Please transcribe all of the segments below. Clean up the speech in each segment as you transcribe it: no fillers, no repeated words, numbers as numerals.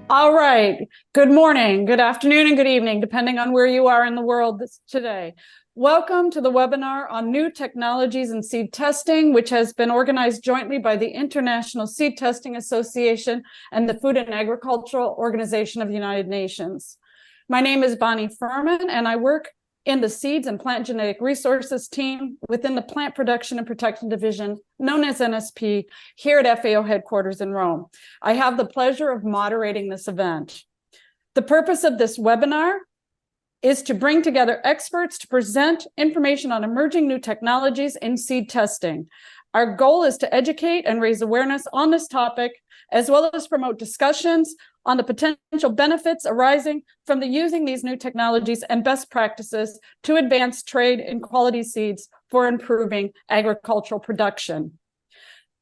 All right. Good morning, good afternoon, and good evening, depending on where you are in the world today. Welcome to the webinar on new technologies in seed testing, which has been organized jointly by the International Seed Testing Association and the Food and Agricultural Organization of the United Nations. My name is Bonnie Furman, and I work in the Seeds and Plant Genetic Resources team within the Plant Production and Protection Division, known as NSP, here at FAO headquarters in Rome. I have the pleasure of moderating this event. The purpose of this webinar is to bring together experts to present information on emerging new technologies in seed testing. Our goal is to educate and raise awareness on this topic, as well as promote discussions on the potential benefits arising from the using these new technologies and best practices to advance trade in quality seeds for improving agricultural production.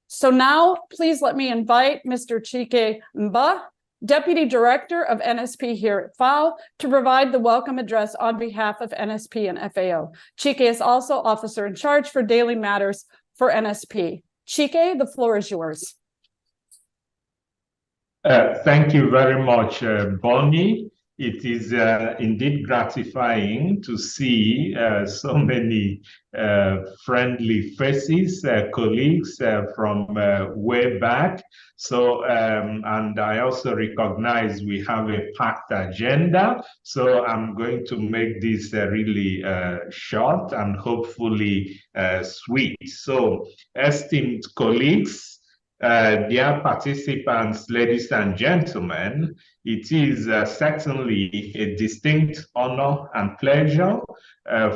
So now, please let me invite Mr. Chike Mba, Deputy Director of NSP here at FAO, to provide the welcome address on behalf of NSP and FAO. Chike is also Officer in Charge for Daily Matters for NSP. Chike, the floor is yours. Thank you very much, Bonnie. It is indeed gratifying to see so many friendly faces, colleagues from way back. So, and I also recognize we have a packed agenda. So I'm going to make this really short and hopefully sweet. So, esteemed colleagues, dear participants, ladies and gentlemen, it is certainly a distinct honor and pleasure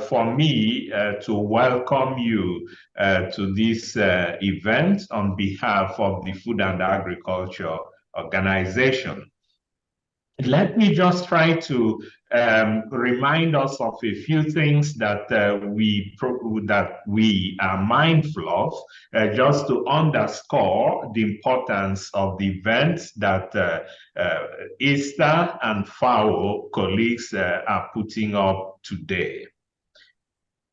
for me to welcome you to this event on behalf of the Food and Agriculture Organization. Let me just try to remind us of a few things that we are mindful of, just to underscore the importance of the events that ISTA and FAO colleagues are putting up today.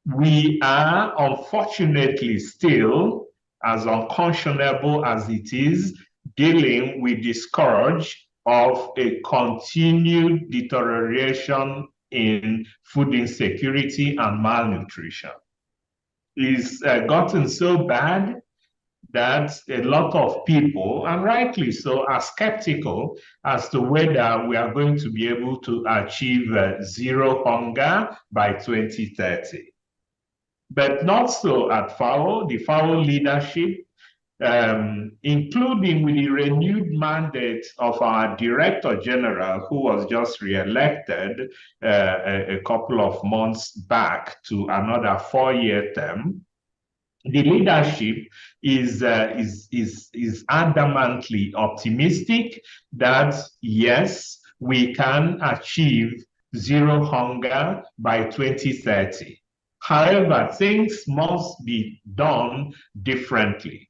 We are unfortunately still, as unconscionable as it is, dealing with the scourge of a continued deterioration in food insecurity and malnutrition. It's gotten so bad that a lot of people, and rightly so, are skeptical as to whether we are going to be able to achieve zero hunger by 2030. But not so at FAO. The FAO leadership, including with the renewed mandate of our Director General, who was just re-elected a couple of months back to another 4-year term, the leadership is adamantly optimistic that, yes, we can achieve zero hunger by 2030. However, things must be done differently.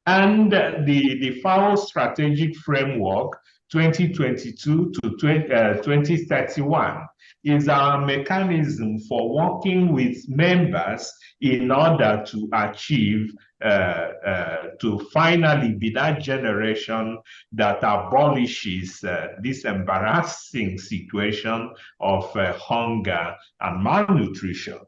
And the FAO strategic framework 2022 to 2031 is our mechanism for working with members in order to achieve, to finally be that generation that abolishes this embarrassing situation of hunger and malnutrition.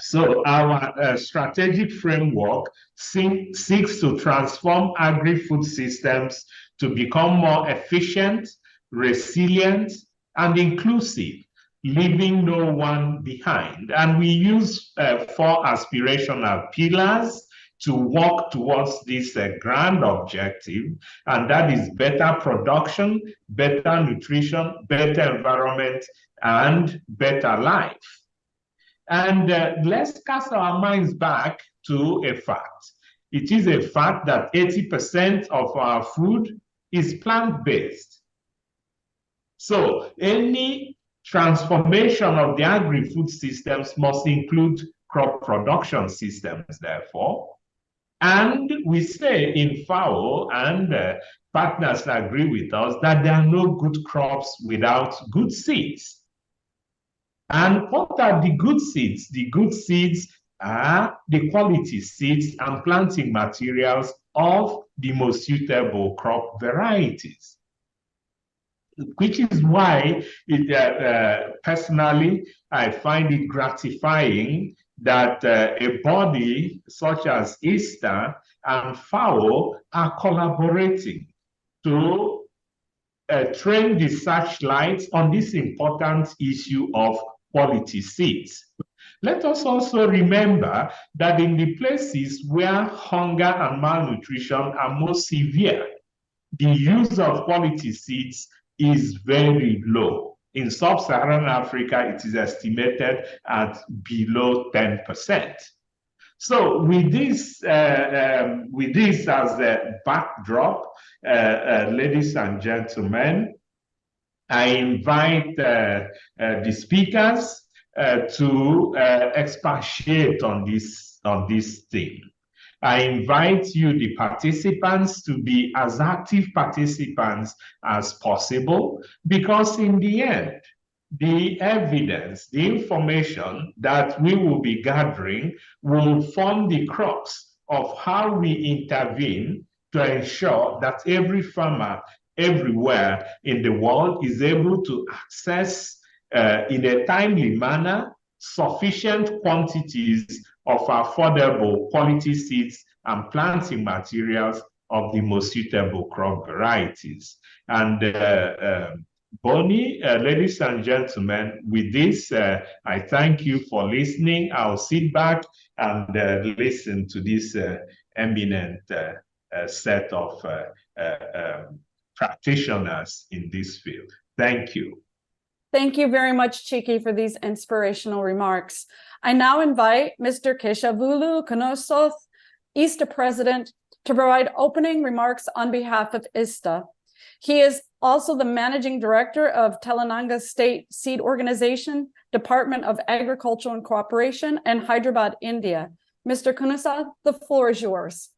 So our strategic framework seeks to transform agri-food systems to become more efficient, resilient, and inclusive, leaving no one behind. And we use 4 aspirational pillars to work towards this grand objective, and that is better production, better nutrition, better environment, and better life. And let's cast our minds back to a fact. It is a fact that 80% of our food is plant-based. So any transformation of the agri-food systems must include crop production systems, therefore. And we say in FAO, and partners agree with us, that there are no good crops without good seeds. And what are the good seeds? The good seeds are the quality seeds and planting materials of the most suitable crop varieties. which is why personally, I find it gratifying that a body such as ISTA and FAO are collaborating to train the searchlights on this important issue of quality seeds. Let us also remember that in the places where hunger and malnutrition are most severe, the use of quality seeds is very low. In sub-Saharan Africa, it is estimated at below 10%. So with this as a backdrop, ladies and gentlemen, I invite the speakers to expatiate on this theme. I invite you, the participants, to be as active participants as possible, because in the end, the evidence, the information that we will be gathering will form the crux of how we intervene to ensure that every farmer everywhere in the world is able to access in a timely manner sufficient quantities of affordable quality seeds and planting materials of the most suitable crop varieties. And Bonnie, ladies and gentlemen, with this, I thank you for listening. I'll sit back and listen to this eminent set of practitioners in this field. Thank you. Thank you very much, Chiki, for these inspirational remarks. I now invite Mr. Keshavulu Konosoth, ISTA President, to provide opening remarks on behalf of ISTA. He is also the Managing Director of Telangana State Seed Organization, Department of Agriculture and Cooperation, and Hyderabad, India. Mr. Konosoth, the floor is yours.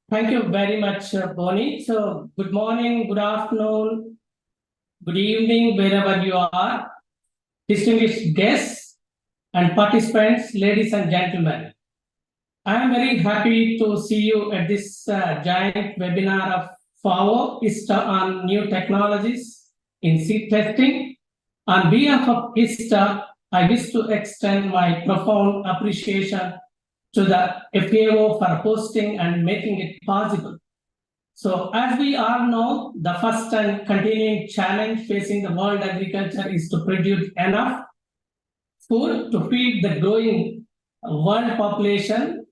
Thank you very much, Bonnie. So good morning, good afternoon, good evening, wherever you are. Distinguished guests and participants, ladies and gentlemen. I am very happy to see you at this giant webinar of FAO-ISTA on new technologies in seed testing. On behalf of ISTA, I wish to extend my profound appreciation to the FAO for hosting and making it possible. So as we all know, the first and continuing challenge facing the world agriculture is to produce enough food to feed the growing world population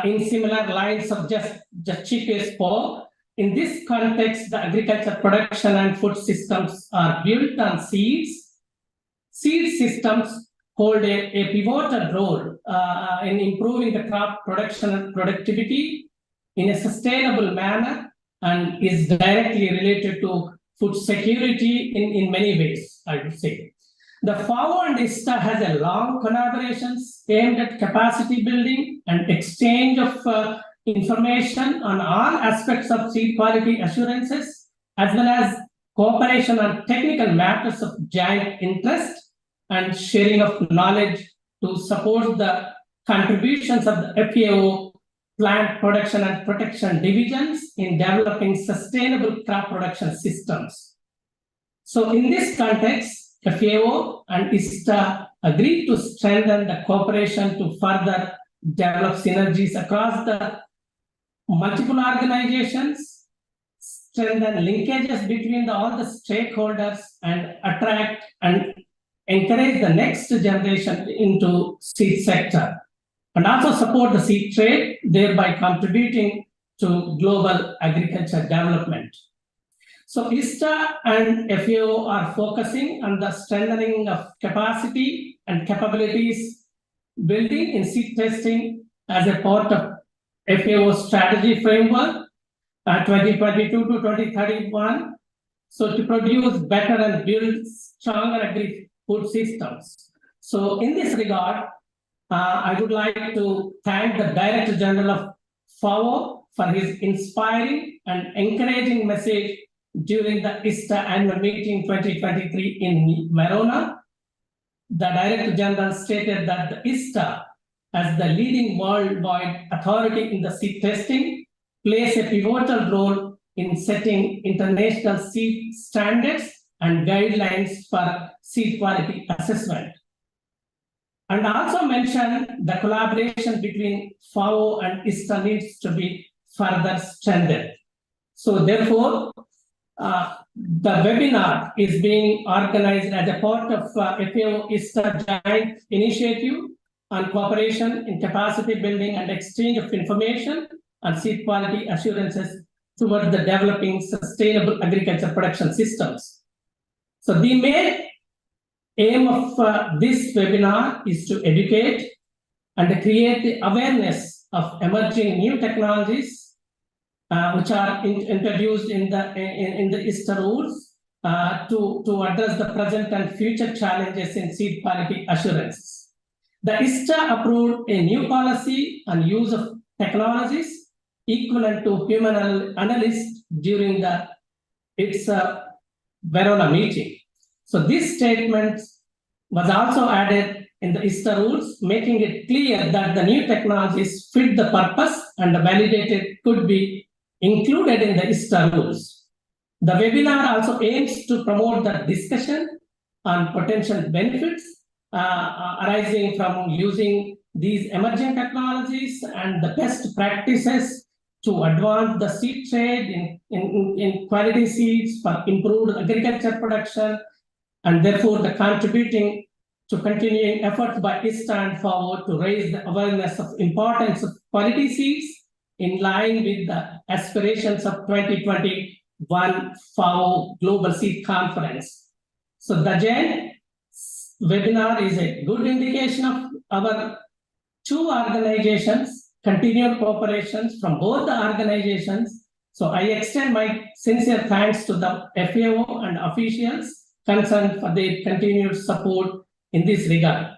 in similar lines of just Chiki spoke. In this context, the agriculture production and food systems are built on seeds. Seed systems hold a pivotal role in improving the crop production and productivity in a sustainable manner, and is directly related to food security in many ways, I would say. The FAO and ISTA has a long collaborations aimed at capacity building and exchange of information on all aspects of seed quality assurances, as well as cooperation on technical matters of joint interest and sharing of knowledge to support the contributions of the FAO plant production and protection divisions in developing sustainable crop production systems. So in this context, FAO and ISTA agreed to strengthen the cooperation to further develop synergies across the multiple organizations, strengthen linkages between all the stakeholders, and attract and encourage the next generation into seed sector, and also support the seed trade, thereby contributing to global agriculture development. So ISTA and FAO are focusing on the strengthening of capacity and capabilities building in seed testing as a part of FAO strategy framework 2022 to 2031. So to produce better and build stronger agri-food systems. So in this regard, I would like to thank the Director General of FAO for his inspiring and encouraging message during the ISTA annual meeting 2023 in Verona. The Director General stated that the ISTA, as the leading worldwide authority in the seed testing, plays a pivotal role in setting international seed standards and guidelines for seed quality assessment. And also mention the collaboration between FAO and ISTA needs to be further strengthened. So therefore, the webinar is being organized as a part of FAO-ISTA joint initiative on cooperation in capacity building and exchange of information on seed quality assurances towards the developing sustainable agriculture production systems. So the main aim of this webinar is to educate and create the awareness of emerging new technologies which are introduced in the ISTA rules to address the present and future challenges in seed quality assurance. The ISTA approved a new policy on use of technologies equivalent to human analysts during its Verona meeting. So this statement was also added in the ISTA rules, making it clear that the new technologies fit the purpose and validated could be included in the ISTA rules. The webinar also aims to promote the discussion on potential benefits arising from using these emerging technologies and the best practices to advance the seed trade in quality seeds for improved agriculture production, and therefore the contributing to continuing efforts by ISTA and FAO to raise the awareness of importance of quality seeds in line with the aspirations of 2021 FAO Global Seed Conference. So the GEN webinar is a good indication of our two organizations, continued cooperations from both the organizations. So I extend my sincere thanks to the FAO and officials concerned for their continued support in this regard.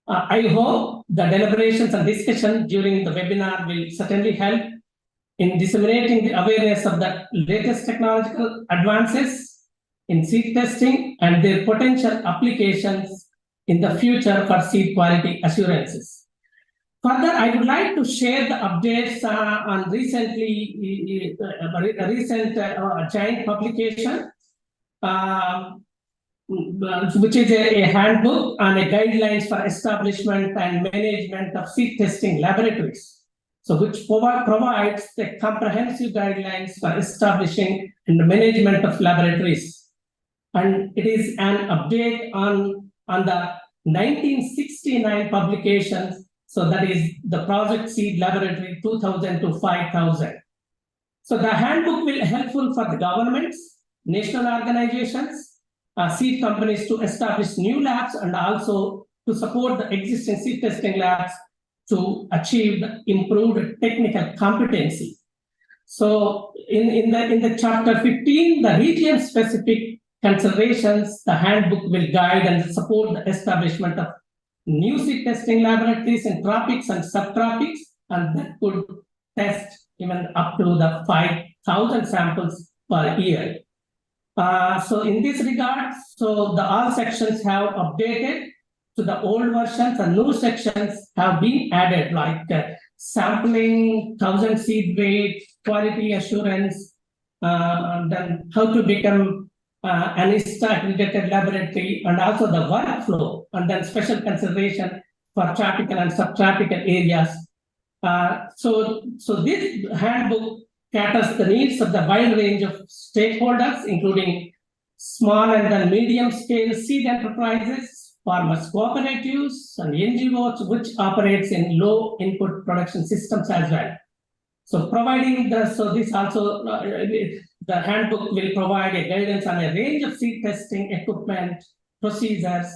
I hope the deliberations and discussion during the webinar will certainly help in disseminating the awareness of the latest technological advances in seed testing and their potential applications in the future for seed quality assurances. Further, I would like to share the updates on recent giant publication, which is a handbook on a guidelines for establishment and management of seed testing laboratories. So which provides the comprehensive guidelines for establishing and the management of laboratories. And it is an update on the 1969 publications. So that is the Project Seed Laboratory 2000 to 5000. So the handbook will be helpful for the governments, national organizations, seed companies to establish new labs and also to support the existing seed testing labs to achieve the improved technical competency. So in the chapter 15, the region-specific considerations, the handbook will guide and support the establishment of new seed testing laboratories in tropics and subtropics, and that could test even up to the 5,000 samples per year. So in this regard, so all sections have updated to the old versions, and new sections have been added, like sampling, 1,000 seed weight, quality assurance, then how to become an ISTA accredited laboratory, and also the workflow, and then special consideration for tropical and subtropical areas. So this handbook caters the needs of the wide range of stakeholders, including small and then medium-scale seed enterprises, farmers cooperatives, and NGOs, which operates in low-input production systems as well. So providing this also, the handbook will provide a guidance on a range of seed testing equipment, procedures,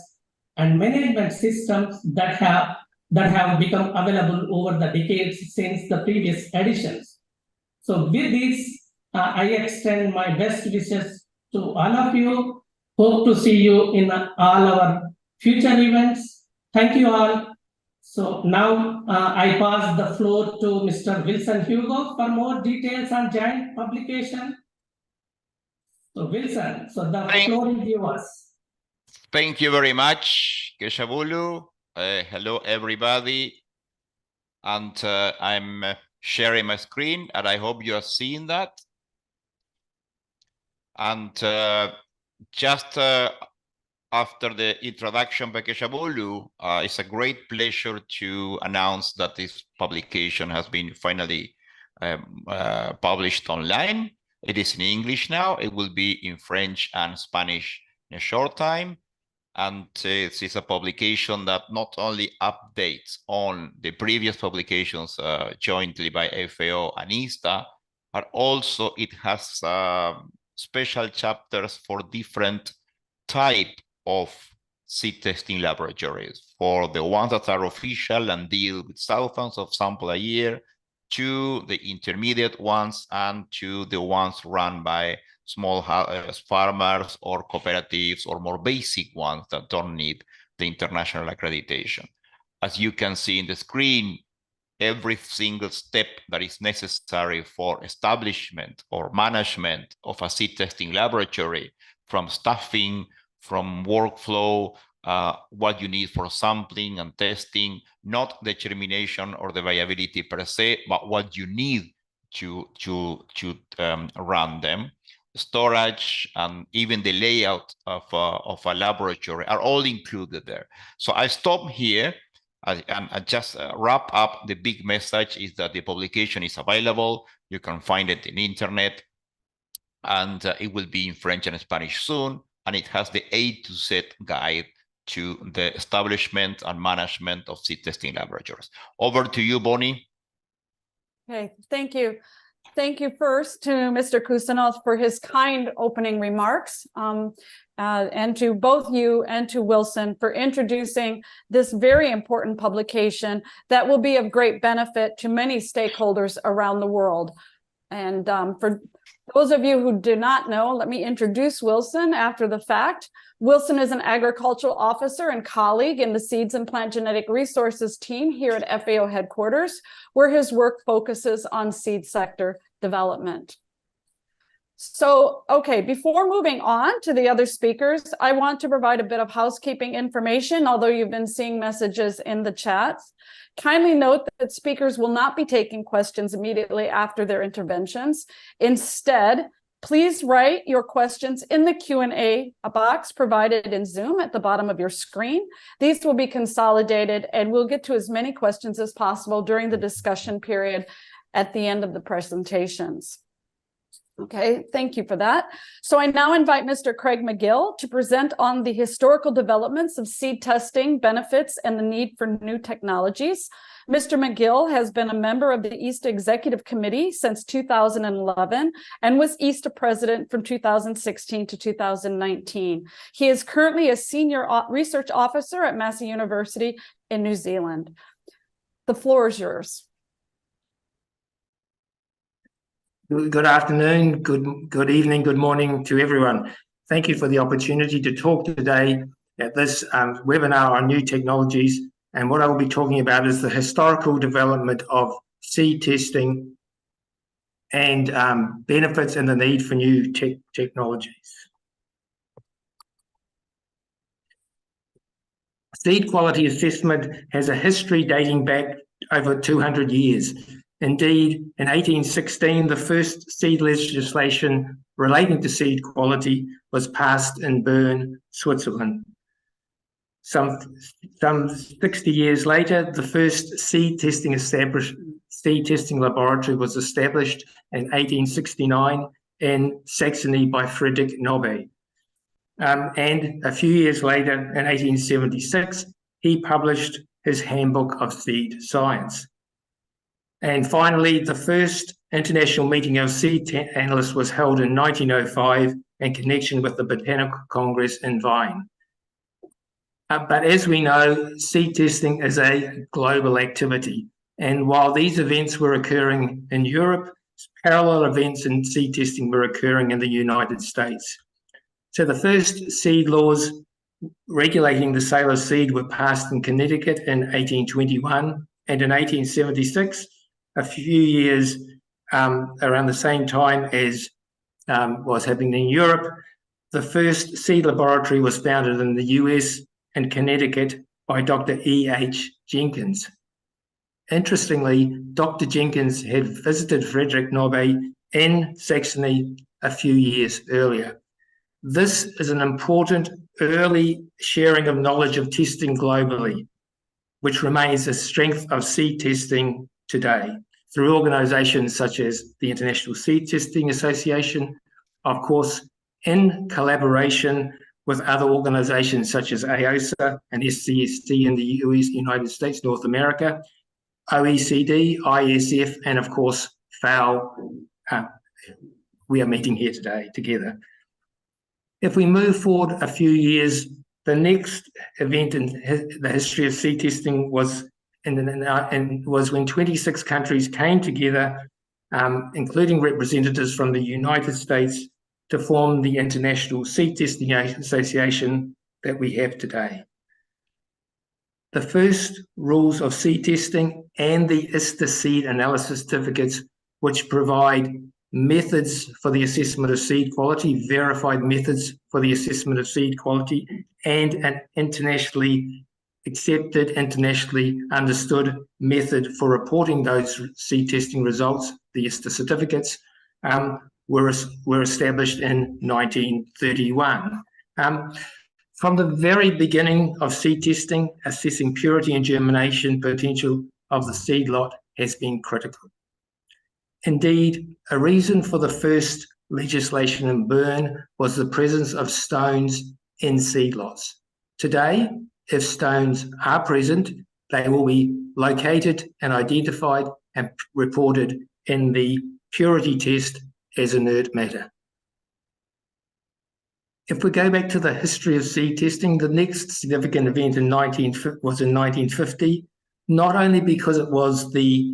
and management systems that have become available over the decades since the previous editions. So with this, I extend my best wishes to all of you. Hope to see you in all our future events. Thank you all. So now I pass the floor to Mr. Wilson Hugo for more details on giant publication. So Wilson, so the floor is yours. Thank you very much, Keshavulu. Hello, everybody. And I'm sharing my screen, and I hope you are seeing that. And just after the introduction by Keshavolu, it's a great pleasure to announce that this publication has been finally published online. It is in English now. It will be in French and Spanish in a short time. And this is a publication that not only updates on the previous publications jointly by FAO and ISTA, but also it has special chapters for different type of seed testing laboratories, for the ones that are official and deal with thousands of samples a year, to the intermediate ones, and to the ones run by small farmers or cooperatives, or more basic ones that don't need the international accreditation. As you can see in the screen, every single step that is necessary for establishment or management of a seed testing laboratory, from staffing, from workflow, what you need for sampling and testing, not the germination or the viability per se, but what you need to run them. Storage and even the layout of a laboratory are all included there. So I stop here and just wrap up. The big message is that the publication is available. You can find it in the internet, and it will be in French and Spanish soon. And it has the A to Z guide to the establishment and management of seed testing laboratories. Over to you, Bonnie. Okay, thank you. Thank you first to Mr. Kusanov for his kind opening remarks, and to both you and to Wilson for introducing this very important publication that will be of great benefit to many stakeholders around the world. And for those of you who do not know, let me introduce Wilson after the fact. Wilson is an agricultural officer and colleague in the Seeds and Plant Genetic Resources team here at FAO headquarters, where his work focuses on seed sector development. So, okay, before moving on to the other speakers, I want to provide a bit of housekeeping information, although you've been seeing messages in the chats. Kindly note that speakers will not be taking questions immediately after their interventions. Instead, please write your questions in the Q&A box provided in Zoom at the bottom of your screen. These will be consolidated, and we'll get to as many questions as possible during the discussion period at the end of the presentations. Okay, thank you for that. So I now invite Mr. Craig McGill to present on the historical developments of seed testing, benefits, and the need for new technologies. Mr. McGill has been a member of the ISTA Executive Committee since 2011 and was ISTA president from 2016 to 2019. He is currently a senior research officer at Massey University in New Zealand. The floor is yours. Good afternoon, good evening, good morning to everyone. Thank you for the opportunity to talk today at this webinar on new technologies. And what I will be talking about is the historical development of seed testing and benefits and the need for new technologies. Seed quality assessment has a history dating back over 200 years. Indeed, in 1816, the first seed legislation relating to seed quality was passed in Bern, Switzerland. Some 60 years later, the first seed testing laboratory was established in 1869 in Saxony by Friedrich Nobbe. And a few years later, in 1876, he published his Handbook of Seed Science. And finally, the first international meeting of seed analysts was held in 1905 in connection with the Botanical Congress in Wien. But as we know, seed testing is a global activity. And while these events were occurring in Europe, parallel events in seed testing were occurring in the United States. So the first seed laws regulating the sale of seed were passed in Connecticut in 1821, and in 1876, a few years around the same time as was happening in Europe, the first seed laboratory was founded in the US in Connecticut by Dr. E.H. Jenkins. Interestingly, Dr. Jenkins had visited Friedrich Nobbe in Saxony a few years earlier. This is an important early sharing of knowledge of testing globally, which remains a strength of seed testing today through organisations such as the International Seed Testing Association, of course, in collaboration with other organisations such as FAO-ISTA and SCST in the United States, North America, OECD, ISF, and of course, FAO. We are meeting here today together. If we move forward a few years, the next event in the history of seed testing was when 26 countries came together, including representatives from the United States, to form the International Seed Testing Association that we have today. The first rules of seed testing and the FAO-ISTA seed analysis certificates, which provide methods for the assessment of seed quality, verified methods for the assessment of seed quality, and an internationally accepted, internationally understood method for reporting those seed testing results, the FAO-ISTA certificates, were established in 1931. From the very beginning of seed testing, assessing purity and germination potential of the seed lot has been critical. Indeed, a reason for the first legislation in Bern was the presence of stones in seed lots. Today, if stones are present, they will be located and identified and reported in the purity test as inert matter. If we go back to the history of seed testing, the next significant event was in 1950, not only because it was the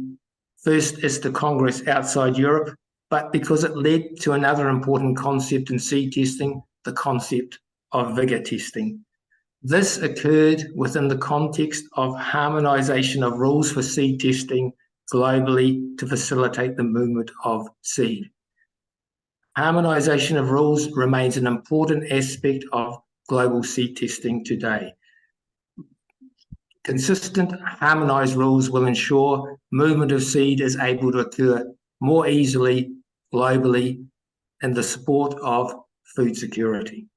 first FAO-ISTA Congress outside Europe, but because it led to another important concept in seed testing, the concept of vigor testing. This occurred within the context of harmonisation of rules for seed testing globally to facilitate the movement of seed. Harmonisation of rules remains an important aspect of global seed testing today. Consistent, harmonised rules will ensure movement of seed is able to occur more easily globally in the support of food security.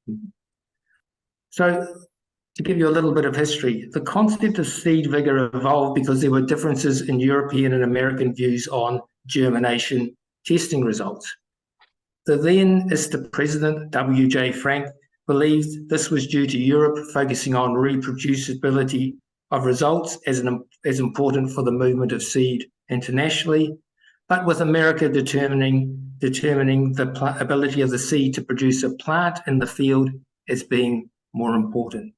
So, to give you a little bit of history, the concept of seed vigour evolved because there were differences in European and American views on germination testing results. The then FAO-ISTA president, W.J. Frank, believed this was due to Europe focusing on reproducibility of results as important for the movement of seed internationally, but with America determining the ability of the seed to produce a plant in the field as being more important.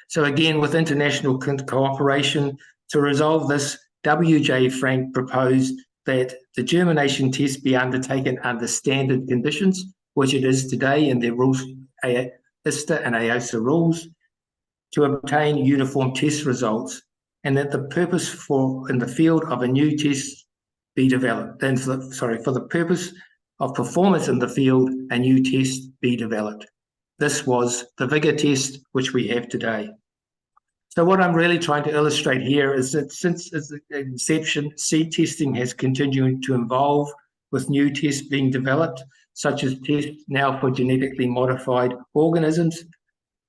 So again, with international cooperation, to resolve this, W.J. Frank proposed that the germination test be undertaken under standard conditions, which it is today in the rules, FAO-ISTA and FAO-ISTA rules, to obtain uniform test results, and that the purpose in the field of a new test be developed. And for the purpose of performance in the field, a new test be developed. This was the vigor test, which we have today. So what I'm really trying to illustrate here is that since its inception, seed testing has continued to evolve with new tests being developed, such as tests now for genetically modified organisms.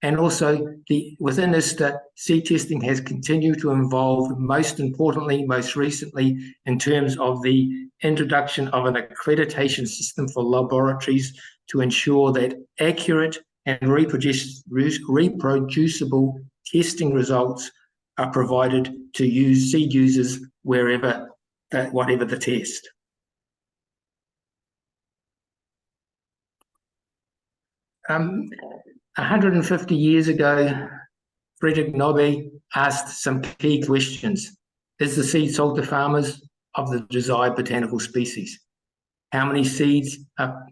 And also within FAO-ISTA, seed testing has continued to evolve, most importantly, most recently, in terms of the introduction of an accreditation system for laboratories to ensure that accurate and reproducible testing results are provided to seed users whatever the test. Um, 150 years ago, Frederick Nobbe asked some key questions. Is the seed sold to farmers of the desired botanical species? How many seeds are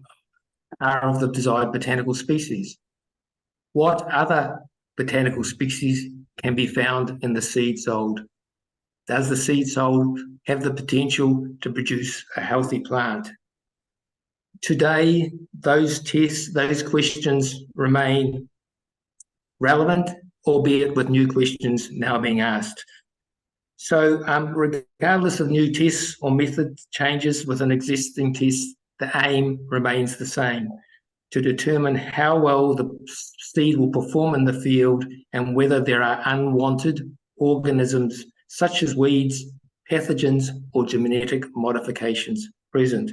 of the desired botanical species? What other botanical species can be found in the seed sold? Does the seed sold have the potential to produce a healthy plant? Today, those questions remain relevant, albeit with new questions now being asked. So regardless of new tests or method changes within existing tests, the aim remains the same: to determine how well the seed will perform in the field and whether there are unwanted organisms such as weeds, pathogens, or genetic modifications present.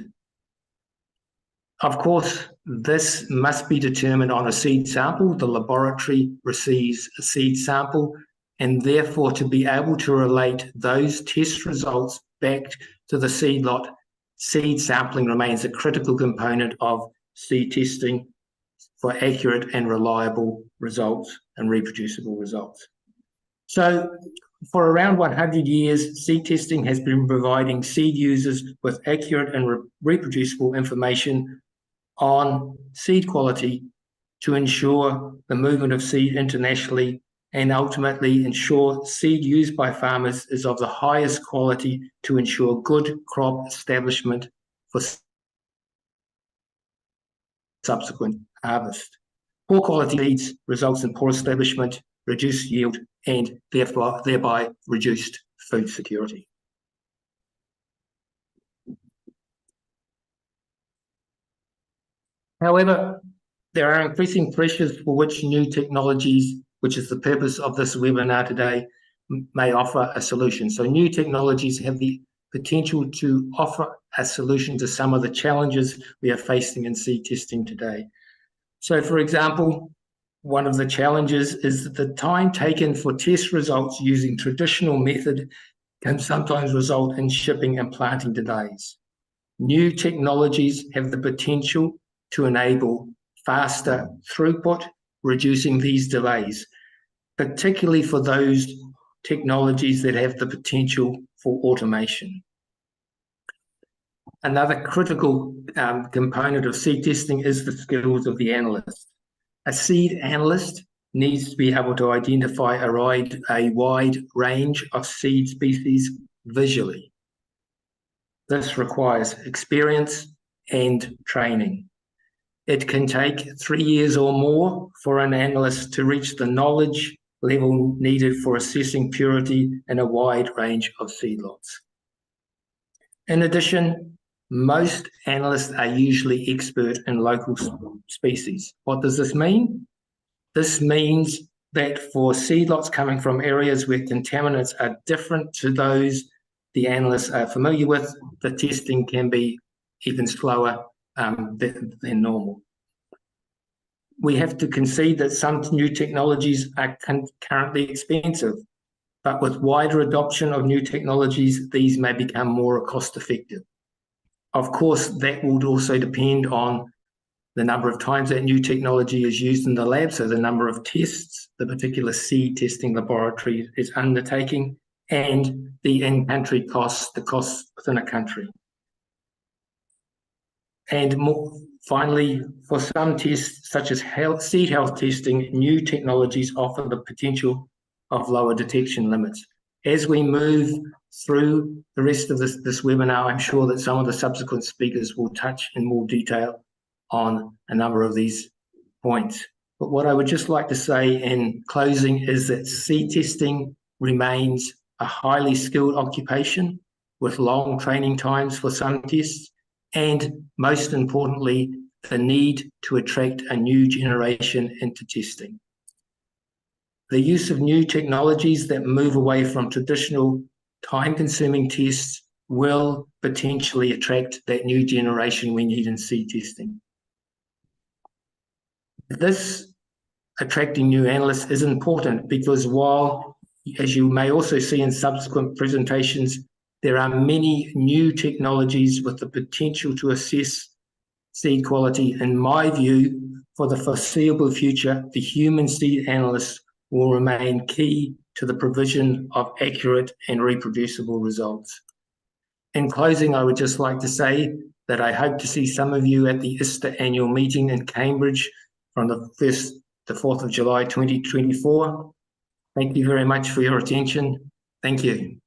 Of course, this must be determined on a seed sample. The laboratory receives a seed sample, and therefore to be able to relate those test results back to the seed lot, seed sampling remains a critical component of seed testing for accurate and reliable results and reproducible results. So for around 100 years, seed testing has been providing seed users with accurate and reproducible information on seed quality to ensure the movement of seed internationally and ultimately ensure seed used by farmers is of the highest quality to ensure good crop establishment for subsequent harvest. Poor quality seeds results in poor establishment, reduced yield, and thereby reduced food security. However, there are increasing pressures for which new technologies, which is the purpose of this webinar today, may offer a solution. So new technologies have the potential to offer a solution to some of the challenges we are facing in seed testing today. So for example, one of the challenges is that the time taken for test results using traditional method can sometimes result in shipping and planting delays. New technologies have the potential to enable faster throughput, reducing these delays, particularly for those technologies that have the potential for automation. Another critical component of seed testing is the skills of the analyst. A seed analyst needs to be able to identify a wide range of seed species visually. This requires experience and training. It can take 3 years or more for an analyst to reach the knowledge level needed for assessing purity in a wide range of seed lots. In addition, most analysts are usually expert in local species. What does this mean? This means that for seed lots coming from areas where contaminants are different to those the analysts are familiar with, the testing can be even slower than normal. We have to concede that some new technologies are currently expensive, but with wider adoption of new technologies, these may become more cost-effective. Of course, that would also depend on the number of times that new technology is used in the lab, so the number of tests the particular seed testing laboratory is undertaking, and the in-country costs, the costs within a country. And finally, for some tests, such as seed health testing, new technologies offer the potential of lower detection limits. As we move through the rest of this webinar, I'm sure that some of the subsequent speakers will touch in more detail on a number of these points. But what I would just like to say in closing is that seed testing remains a highly skilled occupation with long training times for some tests, and most importantly, the need to attract a new generation into testing. The use of new technologies that move away from traditional time-consuming tests will potentially attract that new generation we need in seed testing. This attracting new analysts is important because while, as you may also see in subsequent presentations, there are many new technologies with the potential to assess seed quality. In my view, for the foreseeable future, the human seed analyst will remain key to the provision of accurate and reproducible results. In closing, I would just like to say that I hope to see some of you at the ISTA annual meeting in Cambridge from the 1st to 4th of July 2024. Thank you very much for your attention. Thank you.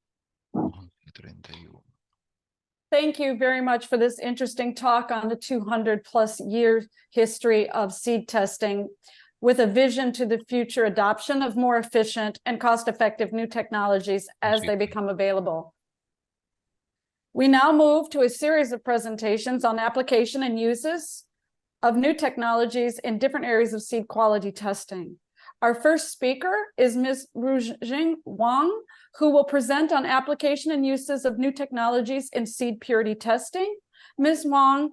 Thank you very much for this interesting talk on the 200+ year history of seed testing, with a vision to the future adoption of more efficient and cost-effective new technologies as they become available. We now move to a series of presentations on application and uses of new technologies in different areas of seed quality testing. Our first speaker is Ms. Rujing Wang, who will present on application and uses of new technologies in seed purity testing. Ms. Wang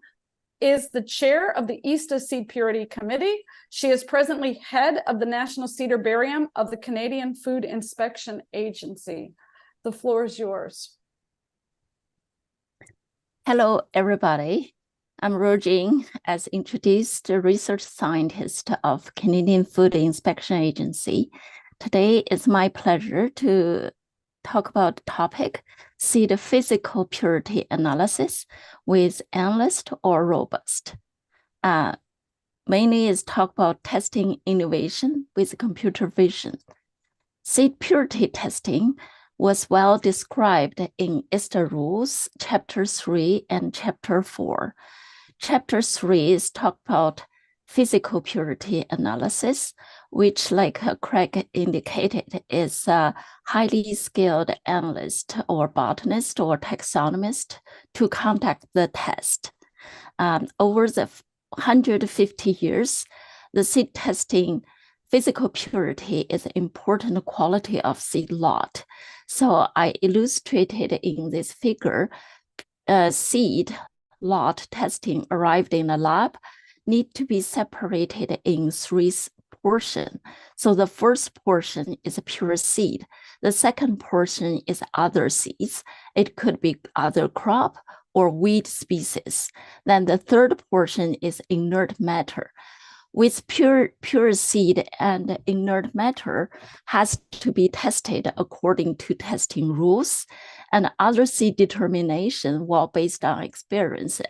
is the chair of the FAO-ISTA Seed Purity Committee. She is presently head of the National Seed Herbarium of the Canadian Food Inspection Agency. The floor is yours. Hello, everybody. I'm Rojing, as introduced, the research scientist of Canadian Food Inspection Agency. Today, it's my pleasure to talk about the topic, seed physical purity analysis with analyst or robust. Mainly is talk about testing innovation with computer vision. Seed purity testing was well described in FAO-ISTA Rules, Chapter 3 and Chapter 4. Chapter 3 is talk about physical purity analysis, which, like Craig indicated, is a highly skilled analyst or botanist or taxonomist to conduct the test. Over the 150 years, the seed testing physical purity is an important quality of seed lot. So I illustrated in this figure, seed lot testing arrived in the lab need to be separated in three portions. So the first portion is a pure seed. The second portion is other seeds. It could be other crop or weed species. Then the third portion is inert matter. With pure seed and inert matter has to be tested according to testing rules, and other seed determination while based on experience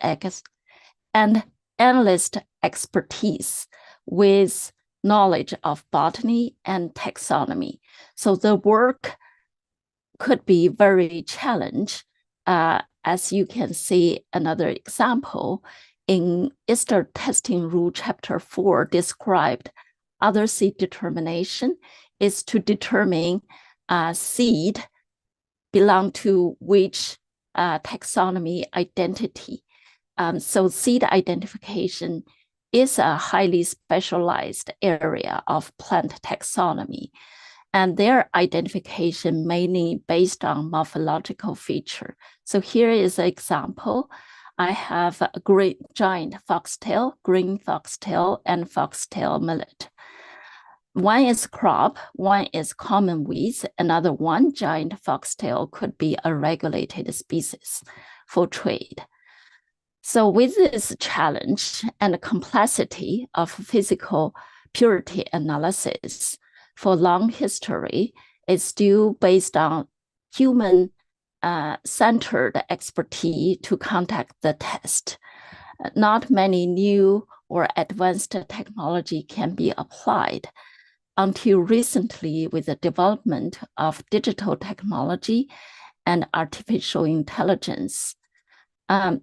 and analyst expertise with knowledge of botany and taxonomy. So the work could be very challenging. As you can see, another example in FAO-ISTA Testing Rule Chapter 4 described other seed determination is to determine seed belong to which taxonomy identity. So seed identification is a highly specialized area of plant taxonomy, and their identification mainly based on morphological feature. So here is an example. I have a great giant foxtail, green foxtail, and foxtail millet. One is crop, one is common weeds, another one giant foxtail could be a regulated species for trade. So with this challenge and complexity of physical purity analysis for long history, is still based on human centered expertise to conduct the test. Not many new or advanced technology can be applied until recently with the development of digital technology and artificial intelligence.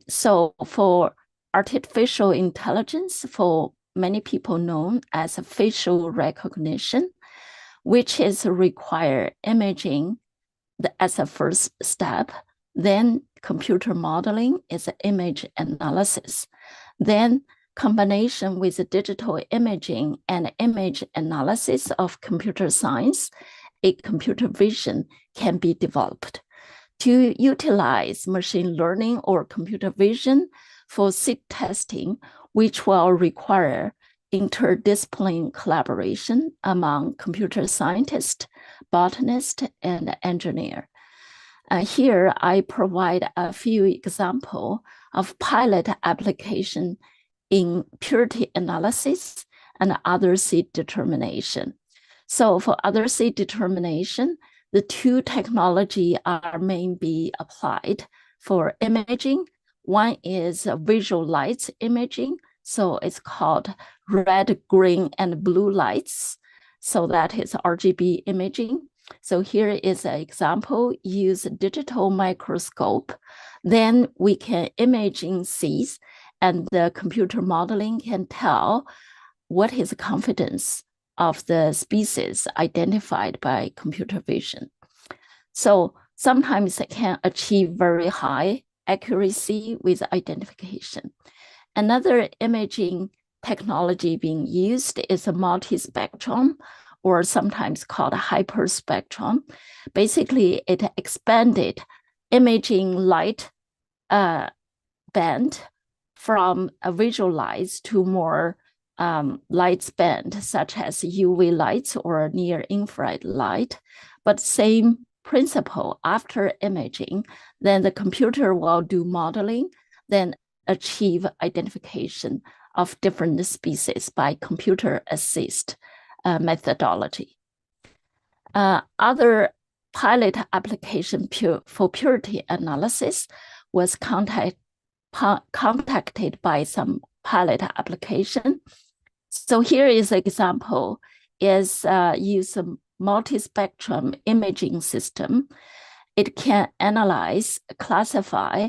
So for artificial intelligence, for many people known as facial recognition, which is require imaging as a first step, then computer modeling is image analysis. Then combination with digital imaging and image analysis of computer science, a computer vision can be developed. To utilize machine learning or computer vision for seed testing, which will require interdisciplinary collaboration among computer scientists, botanists, and engineers. Here, I provide a few examples of pilot application in purity analysis and other seed determination. So for other seed determination, the two technology are mainly applied for imaging. One is visual lights imaging. So it's called red, green, and blue lights. So that is RGB imaging. So here is an example, use a digital microscope. Then we can imaging seeds and the computer modeling can tell what is the confidence of the species identified by computer vision. So sometimes it can achieve very high accuracy with identification. Another imaging technology being used is a multispectrum, or sometimes called a hyperspectrum. Basically, it expanded imaging light band from a visual lights to more light band, such as UV lights or near infrared light. But same principle, after imaging, then the computer will do modeling, then achieve identification of different species by computer assist methodology. Other pilot application for purity analysis was contacted by some pilot application. So here is an example, is use a multispectrum imaging system. It can analyze, classify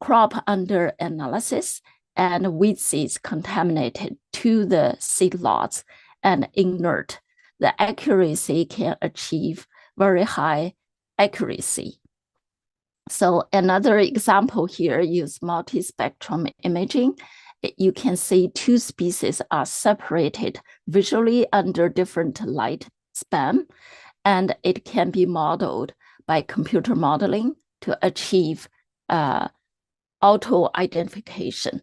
crop under analysis and weed seeds contaminated to the seed lots and inert. The accuracy can achieve very high accuracy. So another example here use multispectrum imaging. You can see two species are separated visually under different light span, and it can be modeled by computer modeling to achieve auto identification.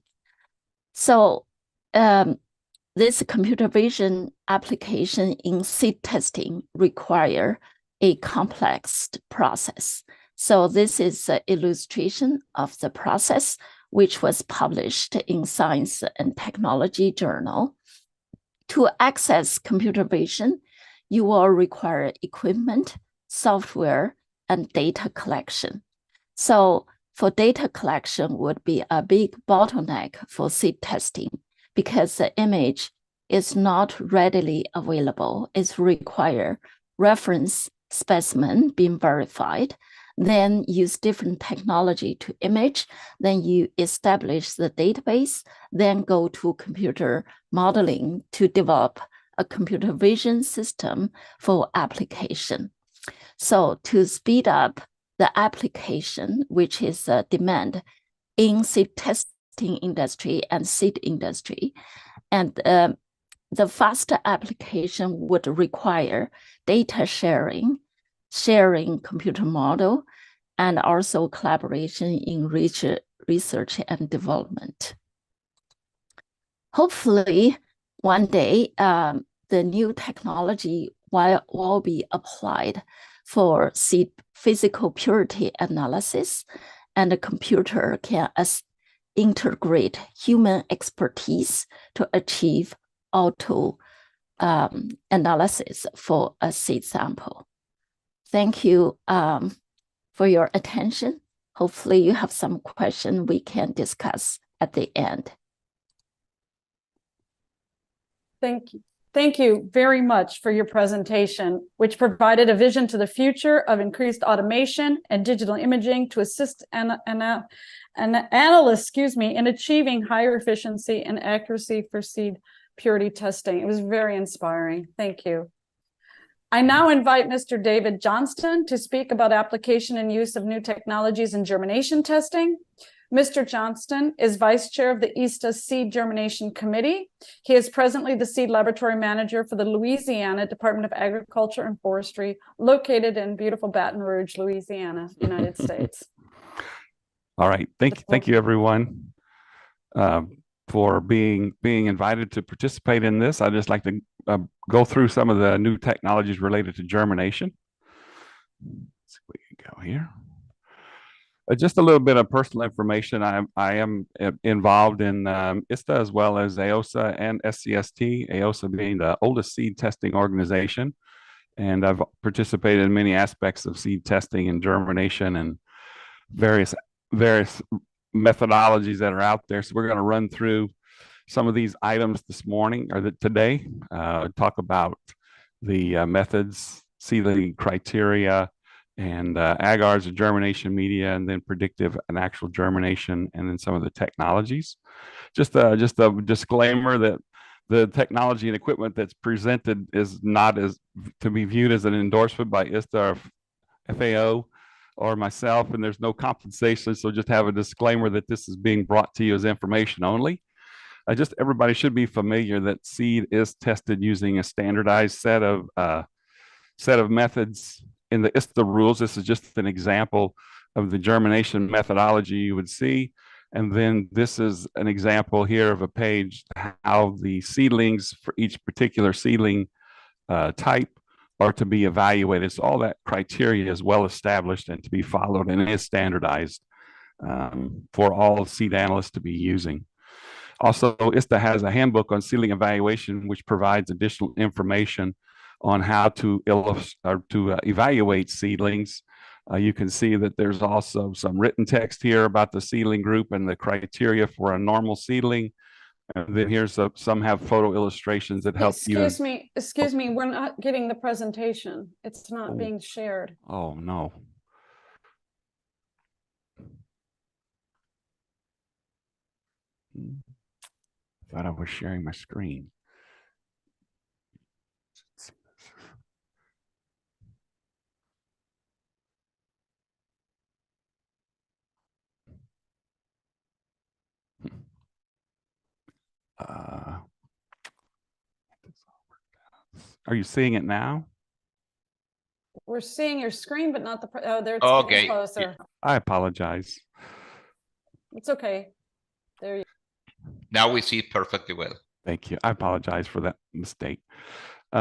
So this computer vision application in seed testing require a complex process. So this is an illustration of the process, which was published in Science and Technology Journal. To access computer vision, you will require equipment, software, and data collection. So for data collection would be a big bottleneck for seed testing because the image is not readily available. It's require reference specimen being verified, then use different technology to image, then you establish the database, then go to computer modeling to develop a computer vision system for application. So to speed up the application, which is a demand in seed testing industry and seed industry, and the faster application would require data sharing computer model, and also collaboration in research and development. Hopefully, one day, the new technology will be applied for seed physical purity analysis, and the computer can integrate human expertise to achieve auto analysis for a seed sample. Thank you for your attention. Hopefully you have some question we can discuss at the end. Thank you. Thank you very much for your presentation, which provided a vision to the future of increased automation and digital imaging to assist an analyst, in achieving higher efficiency and accuracy for seed purity testing. It was very inspiring. Thank you. I now invite Mr. David Johnston to speak about application and use of new technologies in germination testing. Mr. Johnston is Vice Chair of the FAO-ISTA Seed Germination Committee. He is presently the Seed Laboratory Manager for the Louisiana Department of Agriculture and Forestry, located in beautiful Baton Rouge, Louisiana, United States. All right, thank you everyone for being invited to participate in this. I'd just like to go through some of the new technologies related to germination. Let's see if we can go here. Just a little bit of personal information. I am involved in ISTA as well as AOSA and SCST, AOSA being the oldest seed testing organization. And I've participated in many aspects of seed testing and germination and various methodologies that are out there. So we're going to run through some of these items this morning or today, talk about the methods, see the criteria, and agars of germination media, and then predictive and actual germination, and then some of the technologies. Just a disclaimer that the technology and equipment that's presented is not as to be viewed as an endorsement by ISTA or FAO or myself, and there's no compensation. So just have a disclaimer that this is being brought to you as information only. Just everybody should be familiar that seed is tested using a standardized set of methods in the ISTA rules. This is just an example of the germination methodology you would see. And then this is an example here of a page how the seedlings for each particular seedling type are to be evaluated. So all that criteria is well established and to be followed, and is standardized for all seed analysts to be using. Also, ISTA has a handbook on seedling evaluation, which provides additional information on how to evaluate seedlings. You can see that there's also some written text here about the seedling group and the criteria for a normal seedling. And then here's some have photo illustrations that help you. Excuse me, we're not getting the presentation. It's not being shared. Oh, no. Thought I was sharing my screen. Are you seeing it now? We're seeing your screen, but not the, oh, there it's Okay. getting closer. I apologize. It's okay. There you Now we see it perfectly well. Thank you. I apologize for that mistake.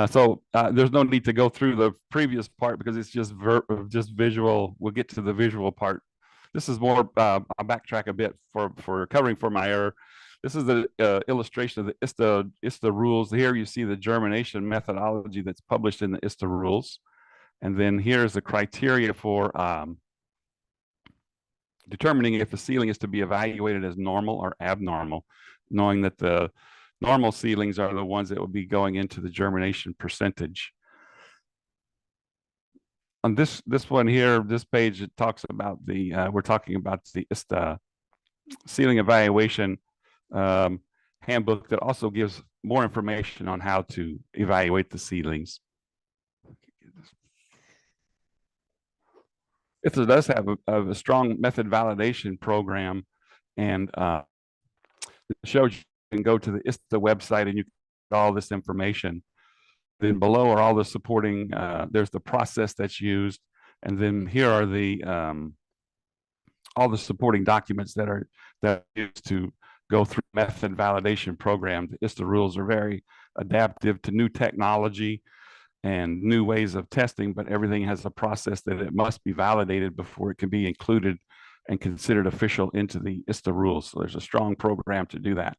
So there's no need to go through the previous part because it's just visual. We'll get to the visual part. This is more, I'll backtrack a bit for covering for my error. This is the illustration of the ISTA rules. Here you see the germination methodology that's published in the ISTA rules. And then here's the criteria for determining if a seedling is to be evaluated as normal or abnormal, knowing that the normal seedlings are the ones that will be going into the germination percentage. On this one here, this page, it talks about the, we're talking about the ISTA seedling evaluation handbook that also gives more information on how to evaluate the seedlings. ISTA does have a strong method validation program, and it shows you can go to the ISTA website and you can get all this information. Then below are all the supporting, there's the process that's used, and then here are the all the supporting documents that are used to go through method validation program. The ISTA rules are very adaptive to new technology and new ways of testing, but everything has a process that it must be validated before it can be included and considered official into the ISTA rules. So there's a strong program to do that.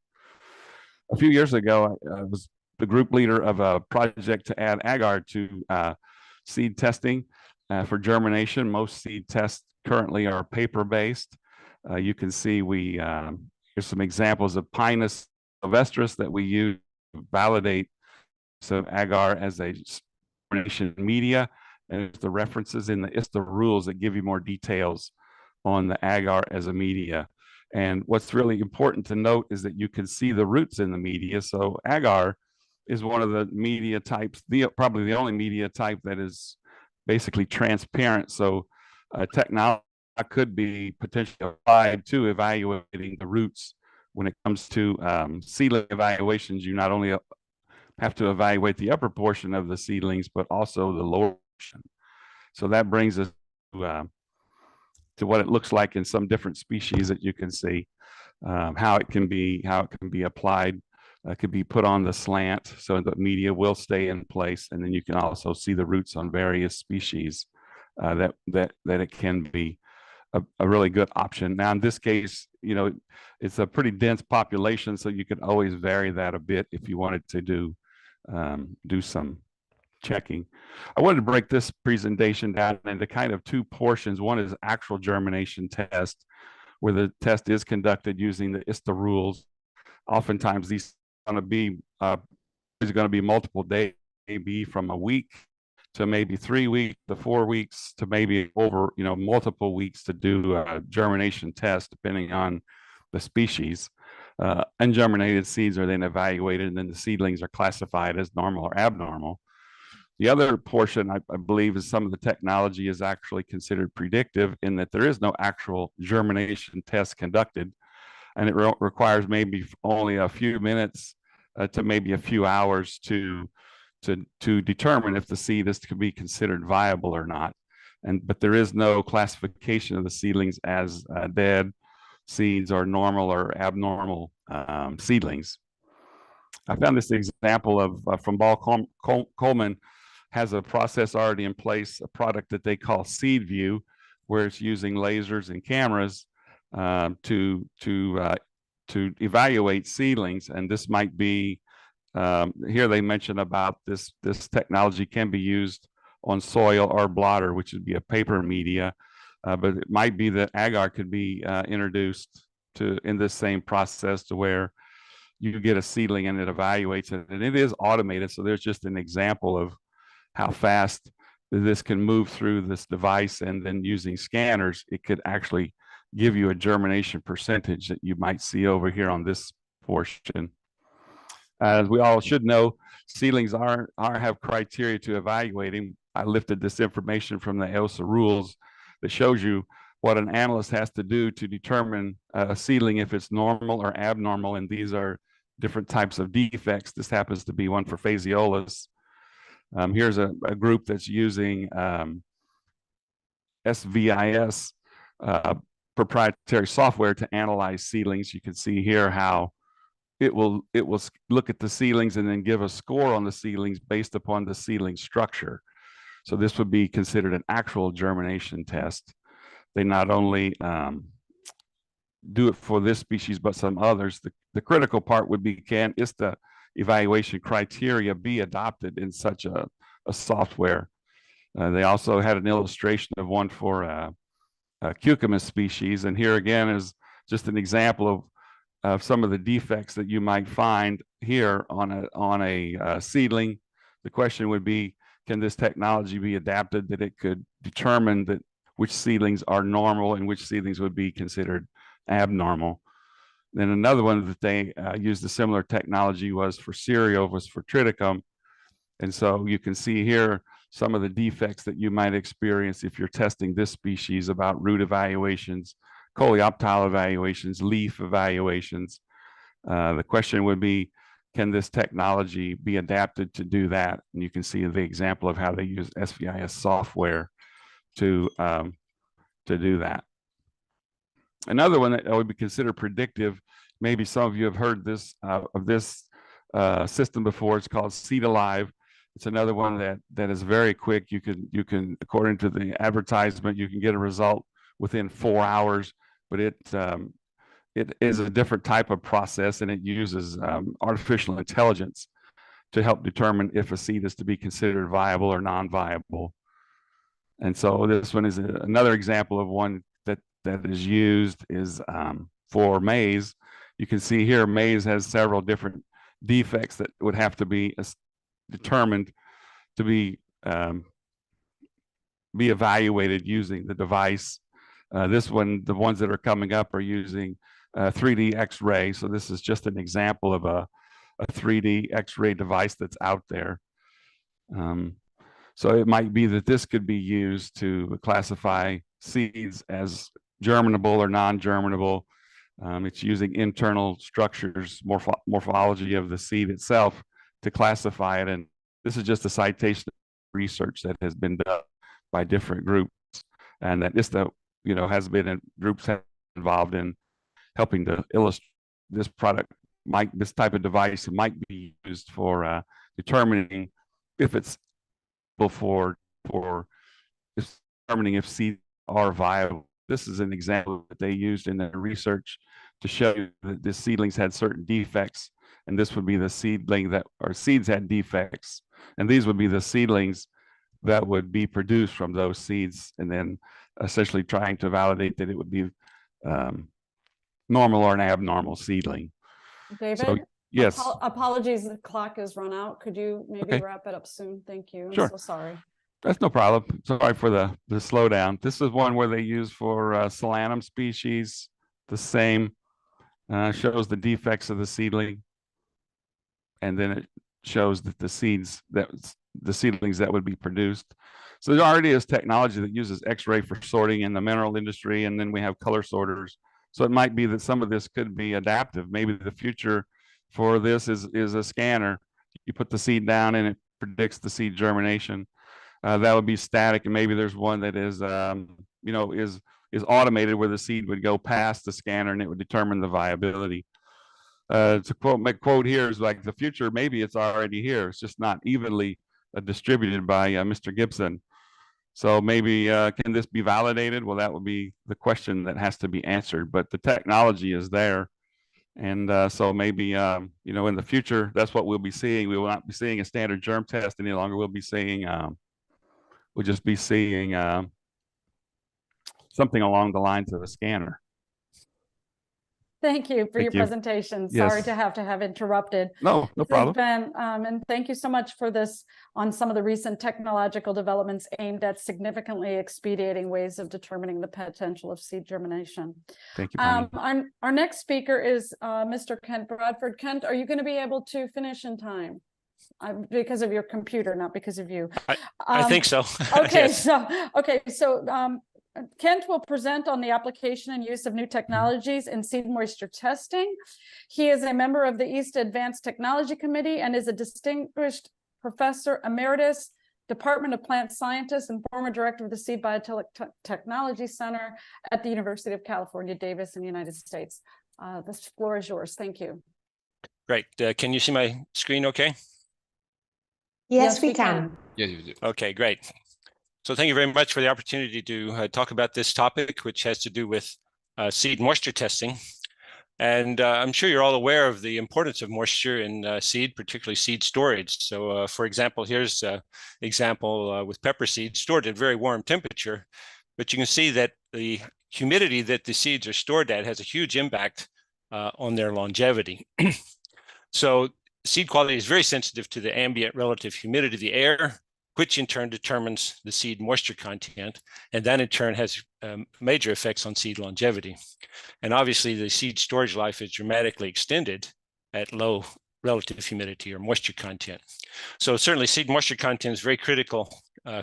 A few years ago, I was the group leader of a project to add agar to seed testing for germination. Most seed tests currently are paper-based. You can see here's some examples of Pinus sylvestris that we use to validate some agar as a germination media, and there's the references in the ISTA rules that give you more details on the agar as a media. And what's really important to note is that you can see the roots in the media. So agar is one of the media types, probably the only media type that is basically transparent. So technology could be potentially applied to evaluating the roots. When it comes to seedling evaluations, you not only have to evaluate the upper portion of the seedlings, but also the lower portion. So that brings us to what it looks like in some different species that you can see, how it can be applied. Could be put on the slant so the media will stay in place, and then you can also see the roots on various species that it can be a really good option. Now in this case, you know, it's a pretty dense population, so you could always vary that a bit if you wanted to do some checking. I wanted to break this presentation down into kind of two portions. One is actual germination test, where the test is conducted using the ISTA rules. Oftentimes these are going to be multiple days, maybe from a week to maybe 3 weeks to 4 weeks to maybe over, you know, multiple weeks to do a germination test depending on the species. Ungerminated seeds are then evaluated, and then the seedlings are classified as normal or abnormal. The other portion, I believe, is some of the technology is actually considered predictive in that there is no actual germination test conducted, and it requires maybe only a few minutes to maybe a few hours to determine if the seed is to be considered viable or not. But there is no classification of the seedlings as dead seeds or normal or abnormal seedlings. I found this example of from Ball Coleman has a process already in place, a product that they call Seed View, where it's using lasers and cameras to evaluate seedlings. And this might be here they mention about this technology can be used on soil or blotter, which would be a paper media, but it might be that agar could be introduced in this same process to where you get a seedling and it evaluates it, and it is automated. So there's just an example of how fast this can move through this device, and then using scanners, it could actually give you a germination percentage that you might see over here on this portion. As we all should know, seedlings have criteria to evaluating. I lifted this information from the FAO-ISTA rules that shows you what an analyst has to do to determine a seedling if it's normal or abnormal, and these are different types of defects. This happens to be one for phaseolus. Here's a group that's using SVIS proprietary software to analyze seedlings. You can see here how it will look at the seedlings and then give a score on the seedlings based upon the seedling structure. So this would be considered an actual germination test. They not only do it for this species, but some others. The critical part would be, can ISTA evaluation criteria be adopted in such a software? They also had an illustration of one for a cucumis species. And here again is just an example of some of the defects that you might find here on a seedling. The question would be, can this technology be adapted that it could determine that which seedlings are normal and which seedlings would be considered abnormal? Then another one that they used a similar technology was for cereal, was for triticum. And so you can see here some of the defects that you might experience if you're testing this species about root evaluations, coleoptile evaluations, leaf evaluations. The question would be, can this technology be adapted to do that? And you can see the example of how they use SVIS software to do that. Another one that would be considered predictive, maybe some of you have heard this of this system before. It's called Seed Alive. It's another one that is very quick. You can, according to the advertisement, you can get a result within 4 hours, but it is a different type of process, and it uses artificial intelligence to help determine if a seed is to be considered viable or non-viable. And so this one is another example of one that is used is for maize. You can see here maize has several different defects that would have to be determined to be evaluated using the device. This one, the ones that are coming up are using 3D X-ray. So this is just an example of a 3D X-ray device that's out there. So it might be that this could be used to classify seeds as germinable or non-germinable. It's using internal structures, morphology of the seed itself to classify it. And this is just a citation of research that has been done by different groups, and that ISTA, has been in groups involved in helping to illustrate this product. This type of device might be used for determining if it's for determining if seeds are viable. This is an example that they used in their research to show you that the seedlings had certain defects, and this would be the seedling that, or seeds had defects, and these would be the seedlings that would be produced from those seeds, and then essentially trying to validate that it would be normal or an abnormal seedling. David? So, yes. Apologies, the clock has run out. Could you maybe Okay. wrap it up soon? Thank you. I'm Sure. so sorry. That's no problem. Sorry for the slowdown. This is one where they use for Solanum species. The same shows the defects of the seedling, and then it shows that the seedlings that would be produced. So there already is technology that uses X-ray for sorting in the mineral industry, and then we have color sorters. So it might be that some of this could be adaptive. Maybe the future for this is a scanner. You put the seed down and it predicts the seed germination. That would be static, and maybe there's one that is is automated, where the seed would go past the scanner and it would determine the viability. To quote here is like, the future, maybe it's already here. It's just not evenly distributed by Mr. Gibson. So maybe can this be validated? Well, that would be the question that has to be answered. But the technology is there, and so maybe in the future, that's what we'll be seeing. We will not be seeing a standard germ test any longer. We'll be seeing something along the lines of a scanner. Thank you for your Thank you. presentation. Yes. Sorry to have interrupted. No problem. And thank you so much for this on some of the recent technological developments aimed at significantly expediting ways of determining the potential of seed germination. Thank you, Bonnie. Our next speaker is Mr. Kent Bradford. Kent, are you going to be able to finish in time? Because of your computer, not because of you. I think so. Okay, Yes. so Kent will present on the application and use of new technologies in seed moisture testing. He is a member of the ISTA Advanced Technology Committee and is a distinguished professor emeritus, Department of Plant Scientists, and former director of the Seed Biotechnology Center at the University of California, Davis in the United States. The floor is yours. Thank you. Great. Can you see my screen okay? Yes, we can. Yes, you do. Okay, great. So thank you very much for the opportunity to talk about this topic, which has to do with seed moisture testing. And I'm sure you're all aware of the importance of moisture in seed, particularly seed storage. So for example, here's an example with pepper seeds stored at a very warm temperature, but you can see that the humidity that the seeds are stored at has a huge impact on their longevity. So seed quality is very sensitive to the ambient relative humidity of the air, which in turn determines the seed moisture content, and that in turn has major effects on seed longevity. And obviously the seed storage life is dramatically extended at low relative humidity or moisture content. So certainly seed moisture content is a very critical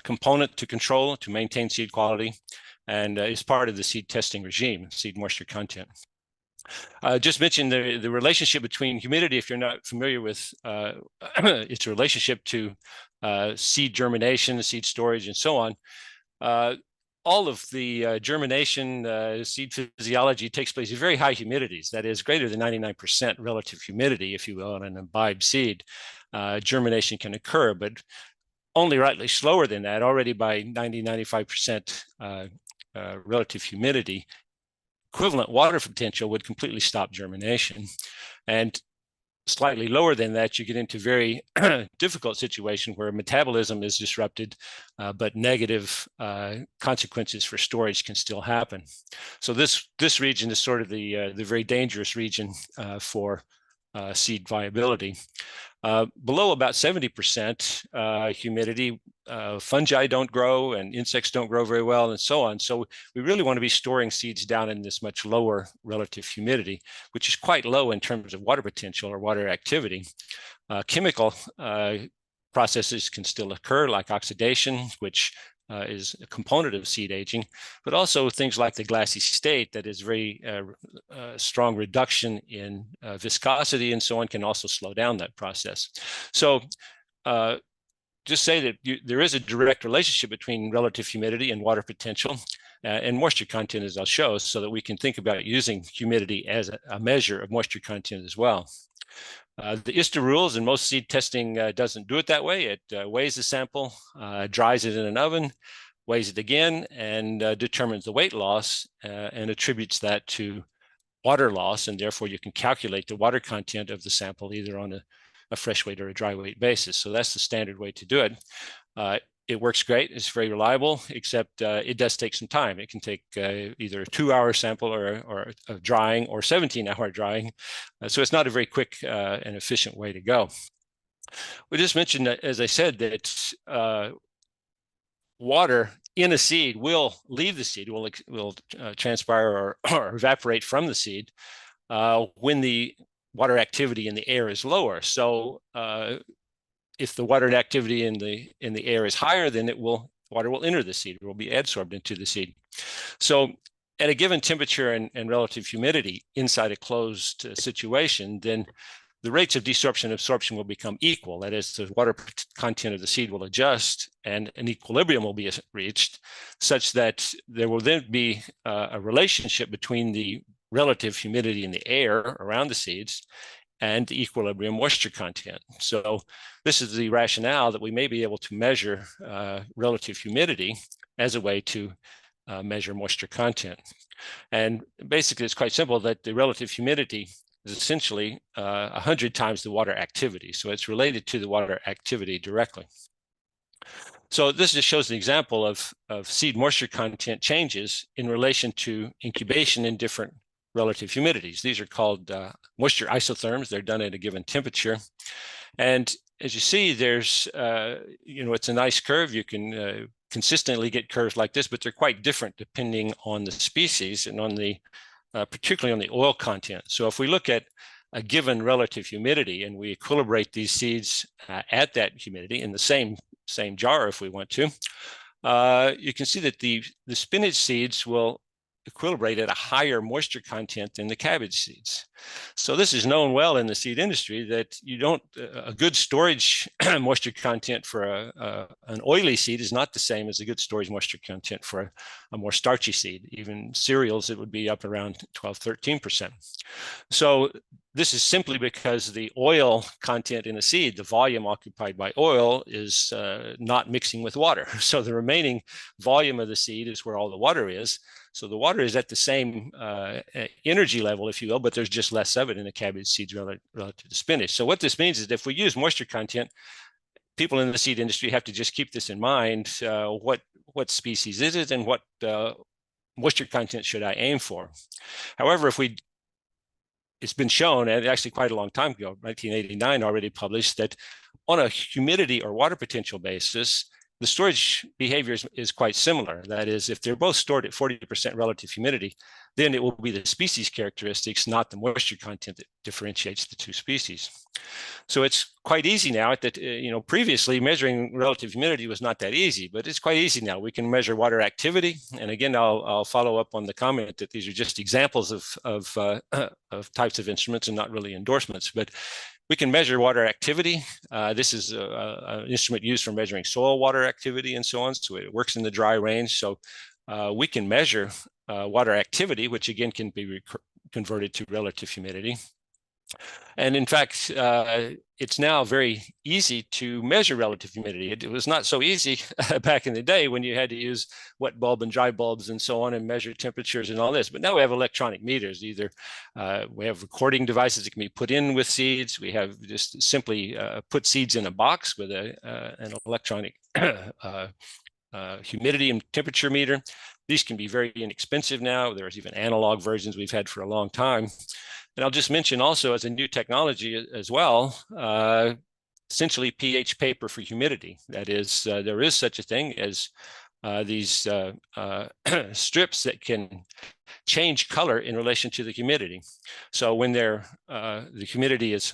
component to control, to maintain seed quality, and is part of the seed testing regime, seed moisture content. Just mention the relationship between humidity, if you're not familiar with its relationship to seed germination, seed storage, and so on. All of the germination, seed physiology takes place at very high humidities, that is greater than 99% relative humidity, if you will, on an imbibed seed. Germination can occur, but only rightly slower than that, already by 90-95% relative humidity. Equivalent water potential would completely stop germination. And slightly lower than that, you get into very difficult situation where metabolism is disrupted, but negative consequences for storage can still happen. So this region is sort of the very dangerous region for seed viability. Below about 70% humidity, fungi don't grow and insects don't grow very well, and so on. So we really want to be storing seeds down in this much lower relative humidity, which is quite low in terms of water potential or water activity. Chemical processes can still occur, like oxidation, which is a component of seed aging, but also things like the glassy state, that is very strong reduction in viscosity and so on, can also slow down that process. So just say that there is a direct relationship between relative humidity and water potential and moisture content, as I'll show, so that we can think about using humidity as a measure of moisture content as well. The ISTA rules, and most seed testing doesn't do it that way. It weighs the sample, dries it in an oven, weighs it again, and determines the weight loss and attributes that to water loss, and therefore you can calculate the water content of the sample either on a fresh weight or a dry weight basis. So that's the standard way to do it. It works great. It's very reliable, except it does take some time. It can take either a 2-hour sample or a drying or 17-hour drying. So it's not a very quick and efficient way to go. We just mentioned that, as I said, that water in a seed will leave the seed, will transpire or evaporate from the seed when the water activity in the air is lower. So if the water activity in the air is higher, then water will enter the seed, it will be adsorbed into the seed. So at a given temperature and relative humidity inside a closed situation, then the rates of desorption and absorption will become equal. That is, the water content of the seed will adjust and an equilibrium will be reached, such that there will then be a relationship between the relative humidity in the air around the seeds and the equilibrium moisture content. So this is the rationale that we may be able to measure relative humidity as a way to measure moisture content. And basically, it's quite simple that the relative humidity is essentially 100 times the water activity. So it's related to the water activity directly. So this just shows an example of seed moisture content changes in relation to incubation in different relative humidities. These are called moisture isotherms. They're done at a given temperature. And as you see, there's, it's a nice curve. You can consistently get curves like this, but they're quite different depending on the species and on the particularly on the oil content. So if we look at a given relative humidity and we equilibrate these seeds at that humidity in the same jar if we want to, you can see that the spinach seeds will equilibrate at a higher moisture content than the cabbage seeds. So this is known well in the seed industry that you don't, a good storage moisture content for an oily seed is not the same as a good storage moisture content for a more starchy seed. Even cereals, it would be up around 12, 13%. So this is simply because the oil content in the seed, the volume occupied by oil, is not mixing with water. So the remaining volume of the seed is where all the water is. So the water is at the same energy level, if you will, but there's just less of it in the cabbage seeds relative to spinach. So what this means is that if we use moisture content, people in the seed industry have to just keep this in mind. What species is it and what moisture content should I aim for? However, it's been shown, and actually quite a long time ago, 1989 already published, that on a humidity or water potential basis, the storage behavior is quite similar. That is, if they're both stored at 40% relative humidity, then it will be the species characteristics, not the moisture content, that differentiates the two species. So it's quite easy now that, previously measuring relative humidity was not that easy, but it's quite easy now. We can measure water activity. And again, I'll follow up on the comment that these are just examples of types of instruments and not really endorsements, but we can measure water activity. This is an instrument used for measuring soil water activity and so on. So it works in the dry range. So we can measure water activity, which again can be converted to relative humidity. And in fact, it's now very easy to measure relative humidity. It was not so easy back in the day when you had to use wet bulb and dry bulbs and so on and measure temperatures and all this. But now we have electronic meters. Either we have recording devices that can be put in with seeds. We have just simply put seeds in a box with an electronic humidity and temperature meter. These can be very inexpensive now. There's even analog versions we've had for a long time. And I'll just mention also as a new technology as well, essentially pH paper for humidity. That is, there is such a thing as these strips that can change color in relation to the humidity. So when the humidity is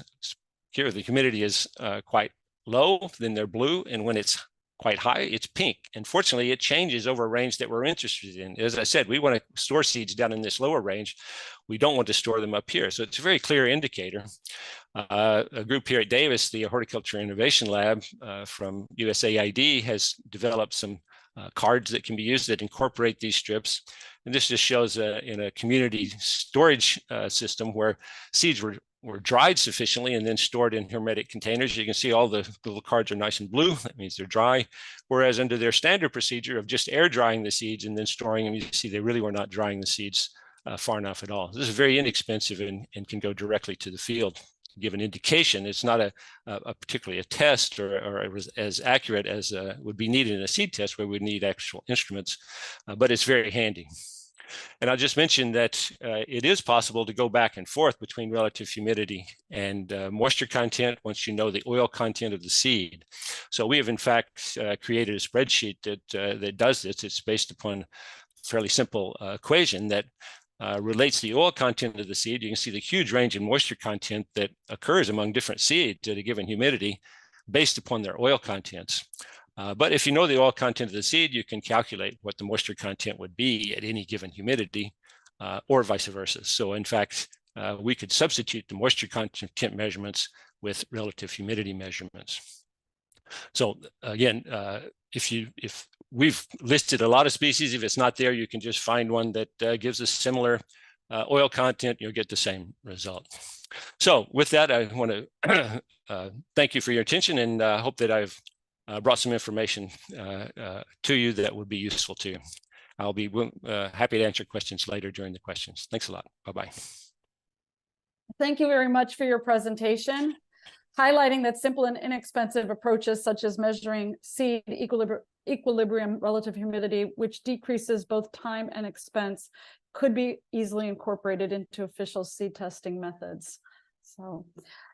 here, the humidity is quite low, then they're blue, and when it's quite high, it's pink. And fortunately, it changes over a range that we're interested in. As I said, we want to store seeds down in this lower range. We don't want to store them up here. So it's a very clear indicator. A group here at Davis, the Horticulture Innovation Lab from USAID, has developed some cards that can be used that incorporate these strips. And this just shows in a community storage system where seeds were dried sufficiently and then stored in hermetic containers. You can see all the little cards are nice and blue. That means they're dry. Whereas under their standard procedure of just air drying the seeds and then storing them, you see they really were not drying the seeds far enough at all. This is very inexpensive and can go directly to the field. To give an indication, it's not a particularly a test or as accurate as would be needed in a seed test where we'd need actual instruments, but it's very handy. And I'll just mention that it is possible to go back and forth between relative humidity and moisture content once you know the oil content of the seed. So we have in fact created a spreadsheet that does this. It's based upon a fairly simple equation that relates the oil content of the seed. You can see the huge range in moisture content that occurs among different seeds at a given humidity based upon their oil contents. But if you know the oil content of the seed, you can calculate what the moisture content would be at any given humidity, or vice versa. So in fact, we could substitute the moisture content measurements with relative humidity measurements. So again, if we've listed a lot of species, if it's not there, you can just find one that gives a similar oil content, you'll get the same result. So with that, I want to thank you for your attention, and hope that I've brought some information to you that would be useful to you. I'll be happy to answer questions later during the questions. Thanks a lot. Bye-bye. Thank you very much for your presentation, highlighting that simple and inexpensive approaches such as measuring seed equilibrium relative humidity, which decreases both time and expense, could be easily incorporated into official seed testing methods. So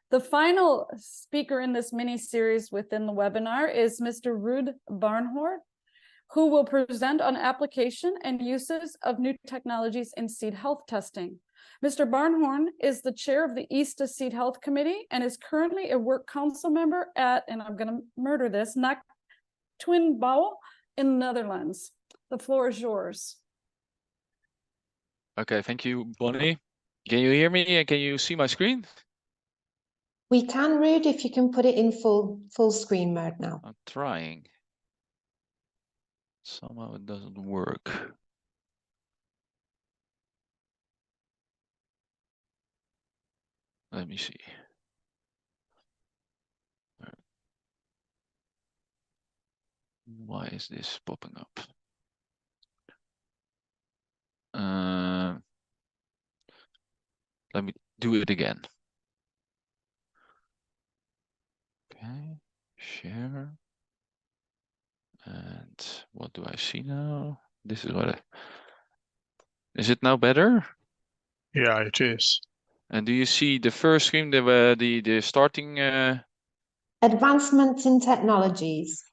the final speaker in this mini series within the webinar is Mr. Ruud Barnhoorn, who will present on application and uses of new technologies in seed health testing. Mr. Barnhoorn is the chair of the ISTA Seed Health Committee and is currently a work council member at, and I'm going to murder this, NAC Twin Bouw in the Netherlands. The floor is yours. Okay, thank you, Bonnie. Can you hear me and can you see my screen? We can, Ruud, if you can put it in full screen mode now. I'm trying. Somehow it doesn't work. Let me see. Why is this popping up? Let me do it again. Okay, share. And what do I see now? This is what is it now better? Yeah, it is. And do you see the first screen, the starting? Advancements in technologies.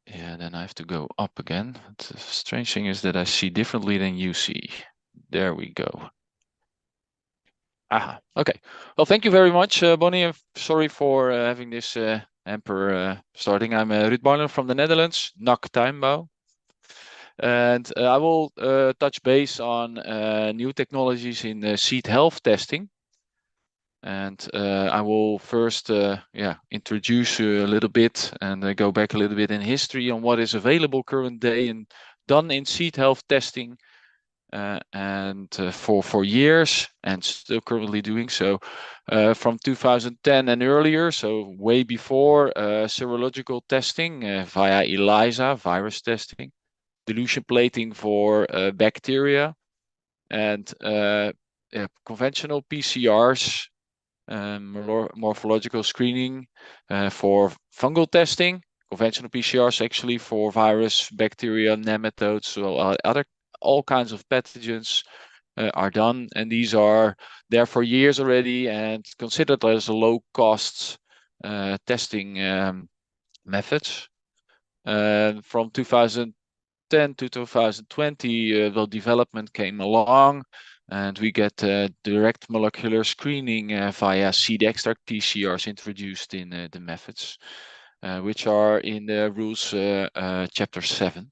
Yeah, then I have to go up again. The strange thing is that I see differently than you see. There we go. Aha, okay. Well, thank you very much, Bonnie. I'm sorry for having this hamper starting. I'm Ruud Barnhoorn from the Netherlands, NAC Twin Bouw. And I will touch base on new technologies in seed health testing. And I will first introduce you a little bit and go back a little bit in history on what is available current day and done in seed health testing for years and still currently doing so from 2010 and earlier, so way before serological testing via ELISA, virus testing, dilution plating for bacteria, and conventional PCRs, morphological screening for fungal testing, conventional PCRs actually for virus, bacteria, nematodes, so all kinds of pathogens are done, and these are there for years already and considered as low cost testing methods. From 2010 to 2020, the development came along, and we get direct molecular screening via seed extract PCRs introduced in the methods, which are in the rules chapter 7.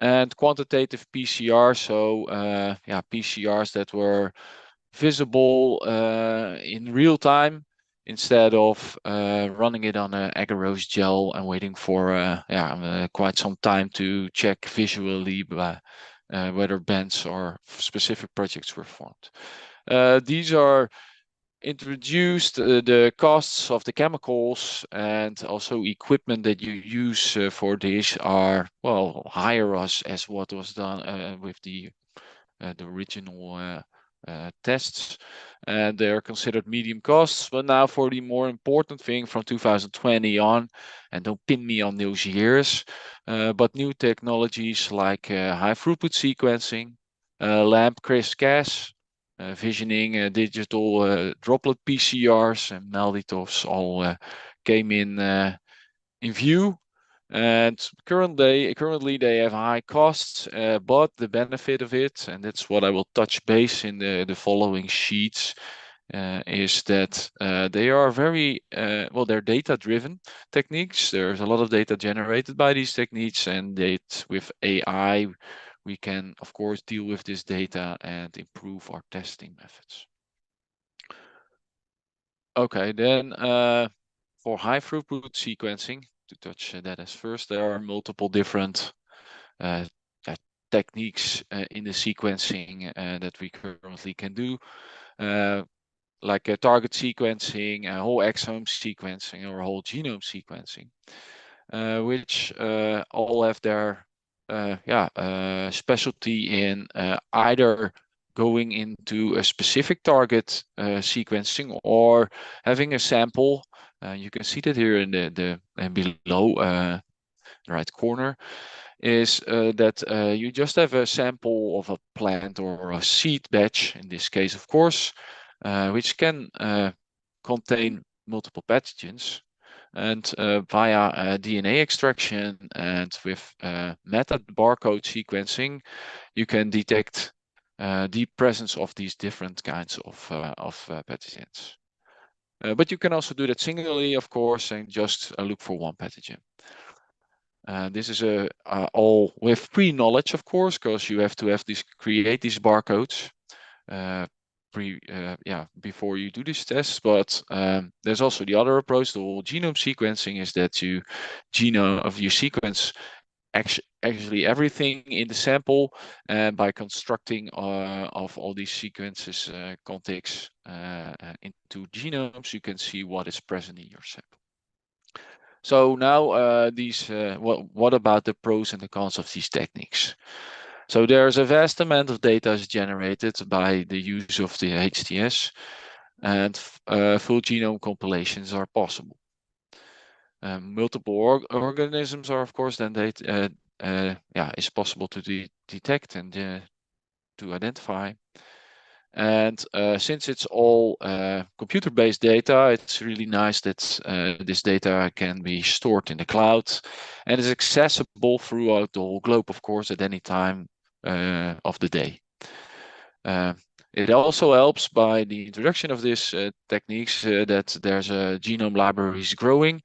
And quantitative PCR, so PCRs that were visible in real time instead of running it on an agarose gel and waiting for quite some time to check visually whether bands or specific projects were formed. These are introduced. The costs of the chemicals and also equipment that you use for this are, well, higher as what was done with the original tests, and they're considered medium costs. But now for the more important thing from 2020 on, and don't pin me on those years, but new technologies like high throughput sequencing, LAMP CRISPR-Cas, visioning, digital droplet PCRs and MALDI-TOFs all came in view. And currently they have high costs, but the benefit of it, and that's what I will touch base in the following sheets, is that they are very, well, they're data-driven techniques. There's a lot of data generated by these techniques, and that with AI, we can, of course, deal with this data and improve our testing methods. Okay, then for high throughput sequencing, to touch that as first, there are multiple different techniques in the sequencing that we currently can do, like target sequencing, whole exome sequencing, or whole genome sequencing, which all have their specialty in either going into a specific target sequencing or having a sample. You can see that here in the below the right corner is that you just have a sample of a plant or a seed batch, in this case, of course, which can contain multiple pathogens. And via DNA extraction and with method barcode sequencing, you can detect the presence of these different kinds of pathogens. But you can also do that singly, of course, and just look for one pathogen. This is all with pre-knowledge, of course, because you have to have create these barcodes before you do these tests. But there's also the other approach, the whole genome sequencing, is that you sequence actually everything in the sample, and by constructing of all these sequences contigs into genomes, you can see what is present in your sample. So now what about the pros and the cons of these techniques? So there's a vast amount of data is generated by the use of the HTS, and full genome compilations are possible. Multiple organisms are, of course, then is possible to detect and to identify. And since it's all computer-based data, it's really nice that this data can be stored in the cloud and is accessible throughout the whole globe, of course, at any time of the day. It also helps by the introduction of these techniques that there's genome libraries growing,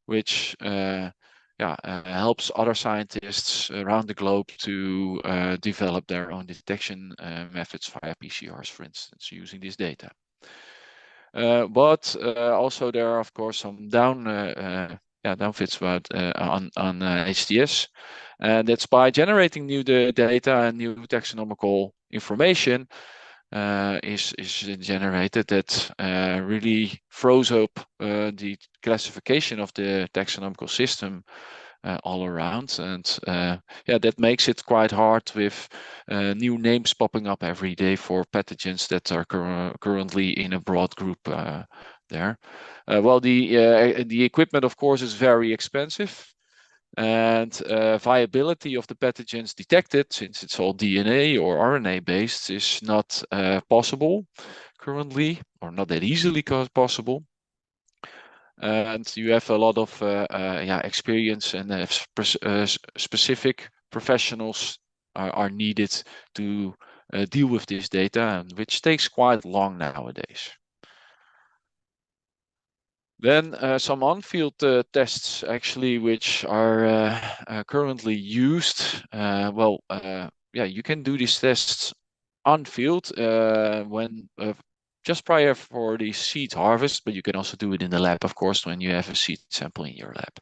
which helps other scientists around the globe to develop their own detection methods via PCRs, for instance, using this data. But also there are, of course, some downfits on HTS, and that's by generating new data and new taxonomical information is generated that really froze up the classification of the taxonomical system all around, and that makes it quite hard with new names popping up every day for pathogens that are currently in a broad group there. Well, the equipment, of course, is very expensive, and viability of the pathogens detected, since it's all DNA or RNA based, is not possible currently, or not that easily possible. And you have a lot of experience, and specific professionals are needed to deal with this data, which takes quite long nowadays. Then some on-field tests, actually, which are currently used. You can do these tests on-field when just prior for the seed harvest, but you can also do it in the lab, of course, when you have a seed sample in your lab.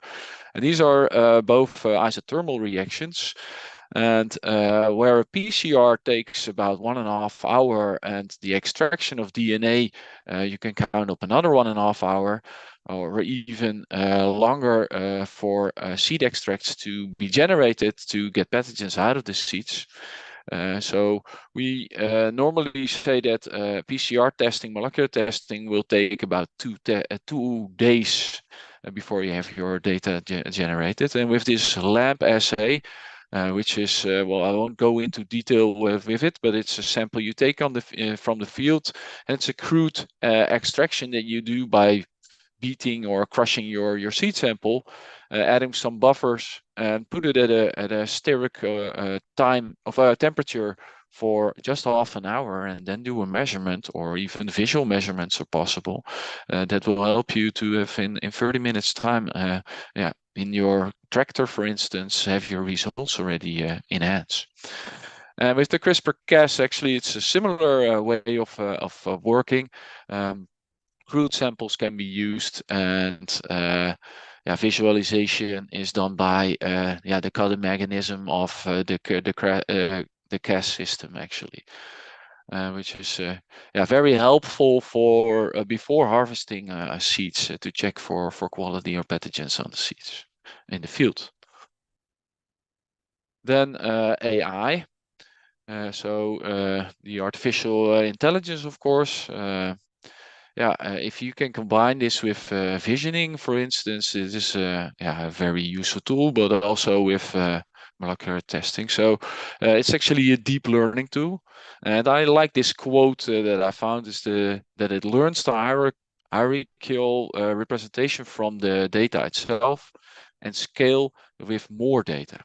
And these are both isothermal reactions. And where a PCR takes about 1.5 hours, and the extraction of DNA, you can count up another 1.5 hours, or even longer for seed extracts to be generated to get pathogens out of the seeds. So we normally say that PCR testing, molecular testing, will take about 2 days before you have your data generated. And with this lab assay, which is, I won't go into detail with it, but it's a sample you take from the field, and it's a crude extraction that you do by beating or crushing your seed sample, adding some buffers, and put it at a steric time of temperature for just half an hour and then do a measurement, or even visual measurements are possible, that will help you to have in 30 minutes time, in your tractor, for instance, have your results already in hands. With the CRISPR-Cas, actually, it's a similar way of working. Crude samples can be used, and visualization is done by the coding mechanism of the Cas system, actually, which is very helpful for before harvesting seeds to check for quality or pathogens on the seeds in the field. Then AI. So the artificial intelligence, of course. If you can combine this with visioning, for instance, it is a very useful tool, but also with molecular testing. So it's actually a deep learning tool. And I like this quote that I found is that it learns the hierarchical representation from the data itself and scale with more data.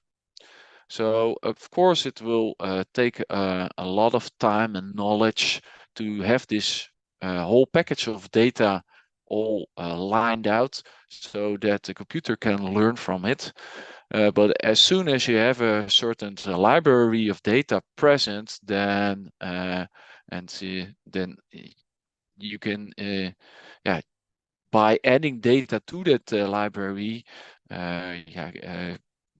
So of course it will take a lot of time and knowledge to have this whole package of data all lined out so that the computer can learn from it. But as soon as you have a certain library of data present, then then you can by adding data to that library,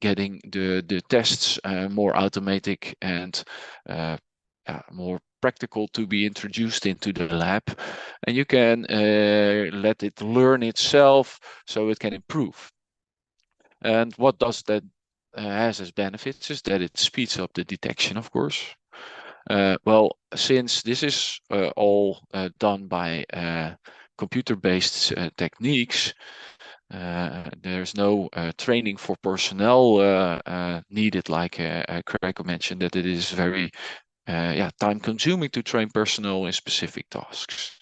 getting the tests more automatic and more practical to be introduced into the lab, and you can let it learn itself so it can improve. And what does that has as benefits is that it speeds up the detection, of course. Well, since this is all done by computer-based techniques, there's no training for personnel needed, like Craig mentioned, that it is very time-consuming to train personnel in specific tasks.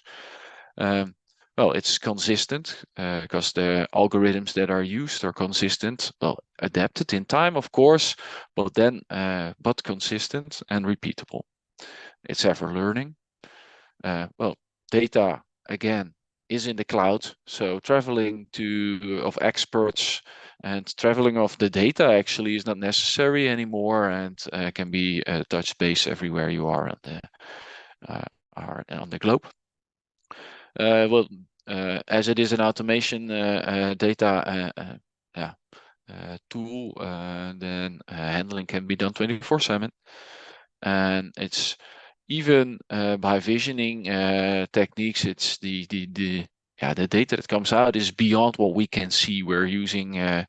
Well, it's consistent because the algorithms that are used are consistent, well, adapted in time, of course, but then but consistent and repeatable. It's ever learning. Well, data again is in the cloud, so traveling of experts and traveling of the data actually is not necessary anymore, and can be touch base everywhere you are on the globe. Well, as it is an automation data tool, then handling can be done 24/7, and it's even by visioning techniques, it's the data that comes out is beyond what we can see. We're using the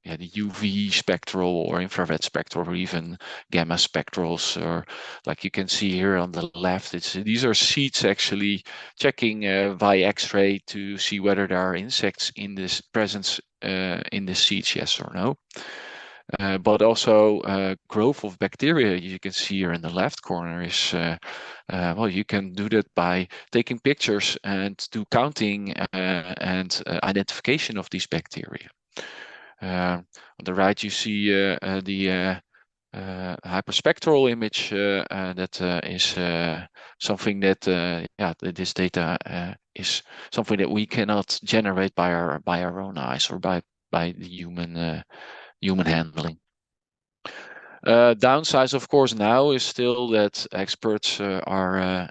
UV spectral or infrared spectral, or even gamma spectrals, or like you can see here on the left, these are seeds actually checking via X-ray to see whether there are insects in this presence in the seeds, yes or no. But also growth of bacteria, you can see here in the left corner, is well, you can do that by taking pictures and do counting and identification of these bacteria. On the right, you see the hyperspectral image that is something that this data is something that we cannot generate by our own eyes or by the human handling. Downsides, of course, now is still that experts are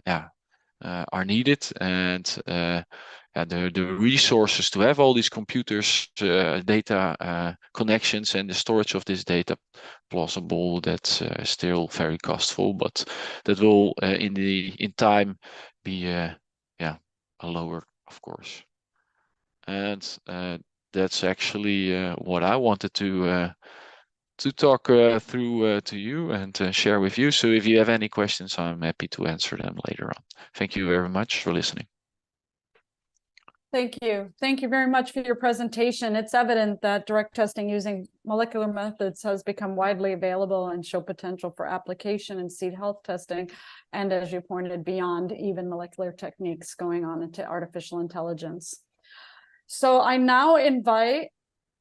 needed, and the resources to have all these computers, data connections, and the storage of this data plausible, that's still very costful, but that will in time be lower, of course. And that's actually what I wanted to talk through to you and share with you. So if you have any questions, I'm happy to answer them later on. Thank you very much for listening. Thank you. Thank you very much for your presentation. It's evident that direct testing using molecular methods has become widely available and show potential for application in seed health testing. And as you pointed, beyond even molecular techniques, going on into artificial intelligence. So I now invite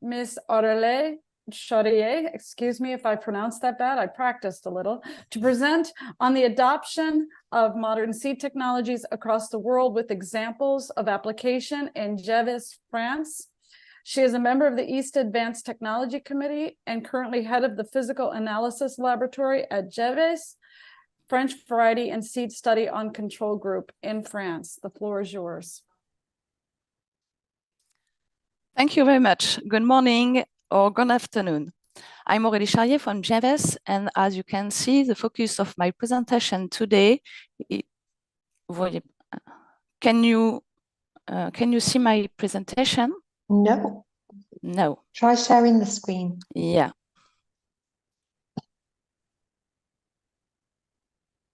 Ms. Aurelie Charrier, excuse me if I pronounced that bad, I practiced a little, to present on the adoption of modern seed technologies across the world with examples of application in Gevis, France. She is a member of the ISTA Advanced Technology Committee and currently head of the Physical Analysis Laboratory at Gevis, French Variety and Seed Study on Control Group in France. The floor is yours. Thank you very much. Good morning or good afternoon. I'm Aurélie Charrier from Gevis, and as you can see, the focus of my presentation today. Can you see my presentation? No. No. Try sharing the screen. Yeah.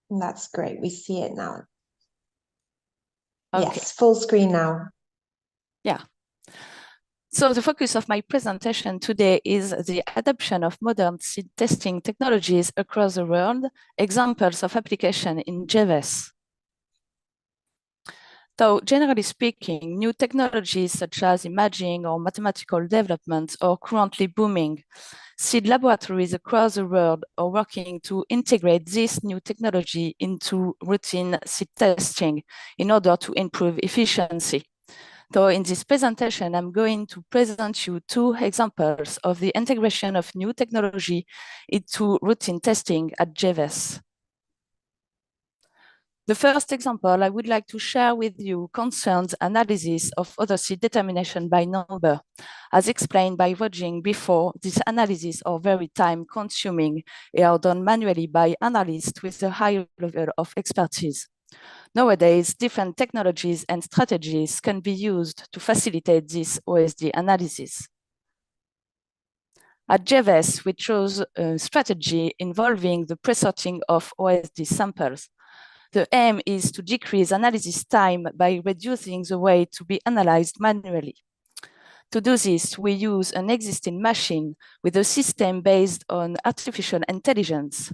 That's great. We see it now. Okay. Yes, full screen now. Yeah. So the focus of my presentation today is the adoption of modern seed testing technologies across the world, examples of application in Gevis. So generally speaking, new technologies such as imaging or mathematical development are currently booming. Seed laboratories across the world are working to integrate this new technology into routine seed testing in order to improve efficiency. So in this presentation, I'm going to present you two examples of the integration of new technology into routine testing at Gevis. The first example I would like to share with you concerns analysis of other seed determination by number. As explained by Roger before, these analyses are very time-consuming and are done manually by analysts with a high level of expertise. Nowadays, different technologies and strategies can be used to facilitate this OSD analysis. At Gevis, we chose a strategy involving the pre-sorting of OSD samples. The aim is to decrease analysis time by reducing the way to be analyzed manually. To do this, we use an existing machine with a system based on artificial intelligence.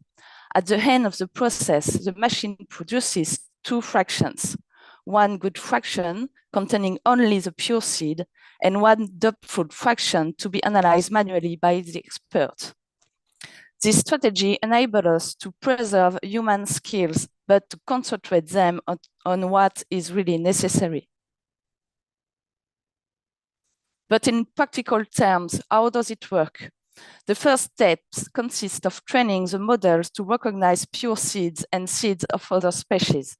At the end of the process, the machine produces two fractions, one good fraction containing only the pure seed and one doubtful fraction to be analyzed manually by the expert. This strategy enables us to preserve human skills, but to concentrate them on what is really necessary. But in practical terms, how does it work? The first steps consist of training the models to recognize pure seeds and seeds of other species.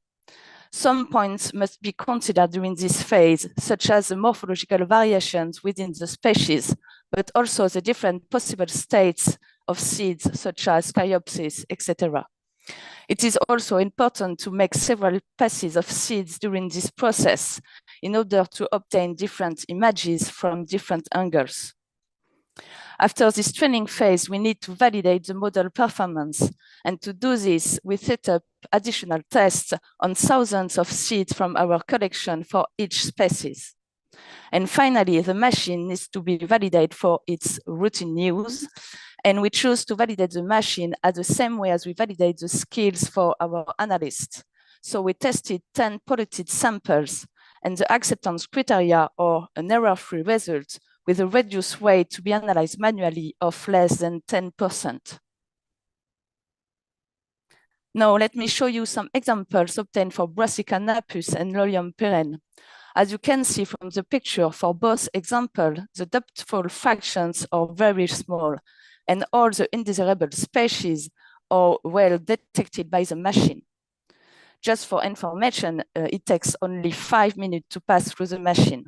Some points must be considered during this phase, such as the morphological variations within the species, but also the different possible states of seeds, such as skyopsis, etc. It is also important to make several passes of seeds during this process in order to obtain different images from different angles. After this training phase, we need to validate the model performance. And to do this, we set up additional tests on thousands of seeds from our collection for each species. And finally, the machine needs to be validated for its routine use. And we choose to validate the machine at the same way as we validate the skills for our analysts. So we tested 10 polluted samples, and the acceptance criteria are an error-free result with a reduced weight to be analyzed manually of less than 10%. Now, let me show you some examples obtained for Brassica napus and Lolium perenne. As you can see from the picture, for both examples, the doubtful fractions are very small, and all the undesirable species are well detected by the machine. Just for information, it takes only 5 minutes to pass through the machine.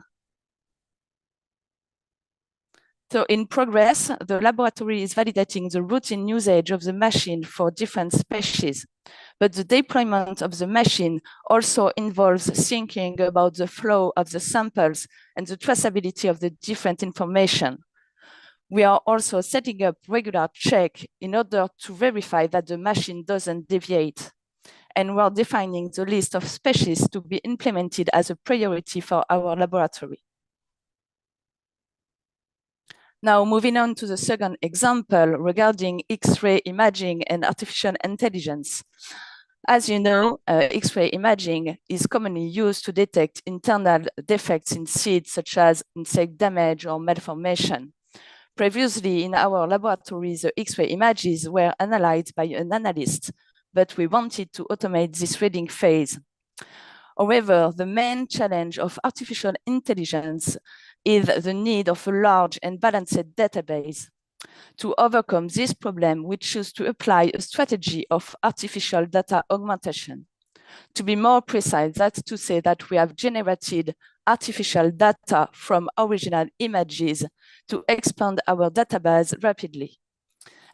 So in progress, the laboratory is validating the routine usage of the machine for different species, but the deployment of the machine also involves thinking about the flow of the samples and the traceability of the different information. We are also setting up regular checks in order to verify that the machine doesn't deviate. And we're defining the list of species to be implemented as a priority for our laboratory. Now, moving on to the second example regarding X-ray imaging and artificial intelligence. As you know, X-ray imaging is commonly used to detect internal defects in seeds, such as insect damage or malformation. Previously, in our laboratory, the X-ray images were analyzed by an analyst, but we wanted to automate this reading phase. However, the main challenge of artificial intelligence is the need of a large and balanced database. To overcome this problem, we choose to apply a strategy of artificial data augmentation. To be more precise, that's to say that we have generated artificial data from original images to expand our database rapidly.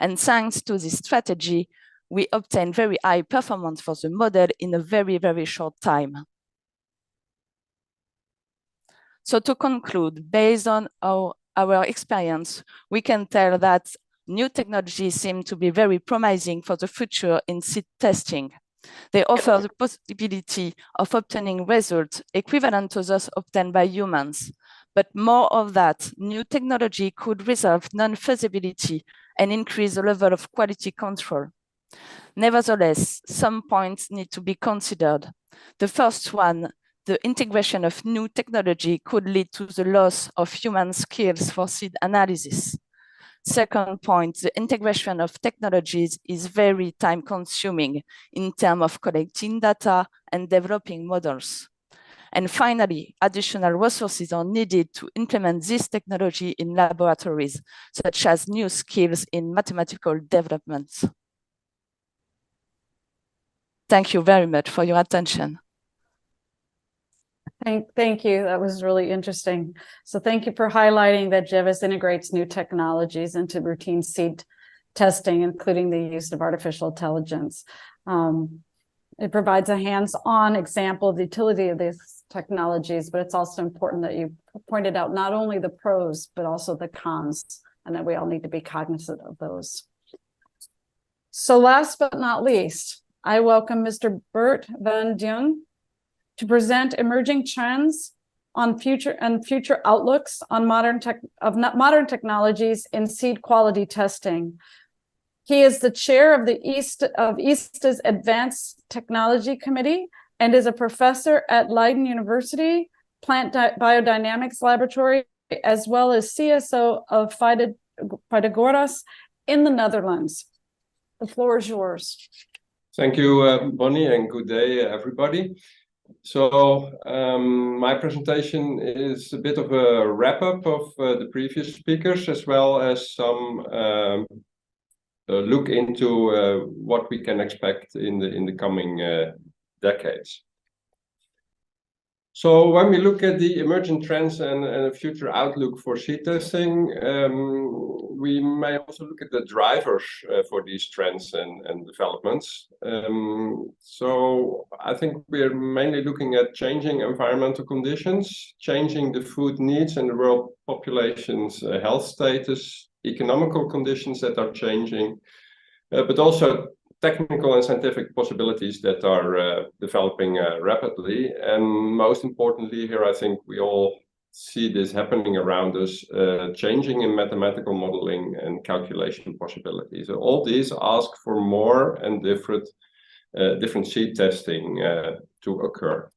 And thanks to this strategy, we obtain very high performance for the model in a very, very short time. So to conclude, based on our experience, we can tell that new technologies seem to be very promising for the future in seed testing. They offer the possibility of obtaining results equivalent to those obtained by humans. But more of that, new technology could resolve non-feasibility and increase the level of quality control. Nevertheless, some points need to be considered. The first one, the integration of new technology could lead to the loss of human skills for seed analysis. Second point, the integration of technologies is very time-consuming in terms of collecting data and developing models. And finally, additional resources are needed to implement this technology in laboratories, such as new skills in mathematical development. Thank you very much for your attention. Thank you. That was really interesting. So thank you for highlighting that GEVIS integrates new technologies into routine seed testing, including the use of artificial intelligence. It provides a hands-on example of the utility of these technologies, but it's also important that you pointed out not only the pros, but also the cons, and that we all need to be cognizant of those. So last but not least, I welcome Mr. Bert van Duyn to present emerging trends on future outlooks on modern technologies in seed quality testing. He is the chair of the ISTA's Advanced Technology Committee and is a professor at Leiden University Plant Biodynamics Laboratory, as well as CSO of Pythagoras in the Netherlands. The floor is yours. Thank you, Bonnie, and good day, everybody. So my presentation is a bit of a wrap-up of the previous speakers, as well as some look into what we can expect in the coming decades. So when we look at the emerging trends and a future outlook for seed testing, we may also look at the drivers for these trends and developments. So I think we're mainly looking at changing environmental conditions, changing the food needs and the world population's health status, economical conditions that are changing, but also technical and scientific possibilities that are developing rapidly. And most importantly here, I think we all see this happening around us, changing in mathematical modeling and calculation possibilities. So all these ask for more and different seed testing to occur.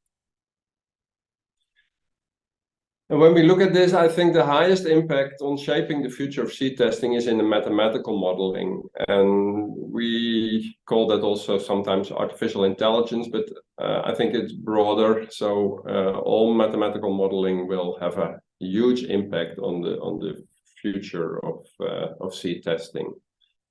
And when we look at this, I think the highest impact on shaping the future of seed testing is in the mathematical modeling. And we call that also sometimes artificial intelligence, but I think it's broader. So all mathematical modeling will have a huge impact on the future of seed testing.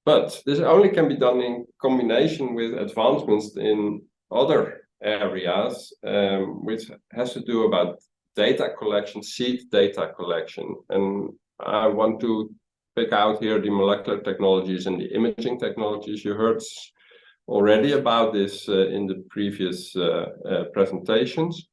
But this only can be done in combination with advancements in other areas, which has to do about data collection, seed data collection. And I want to pick out here the molecular technologies and the imaging technologies. You heard already about this in the previous presentations.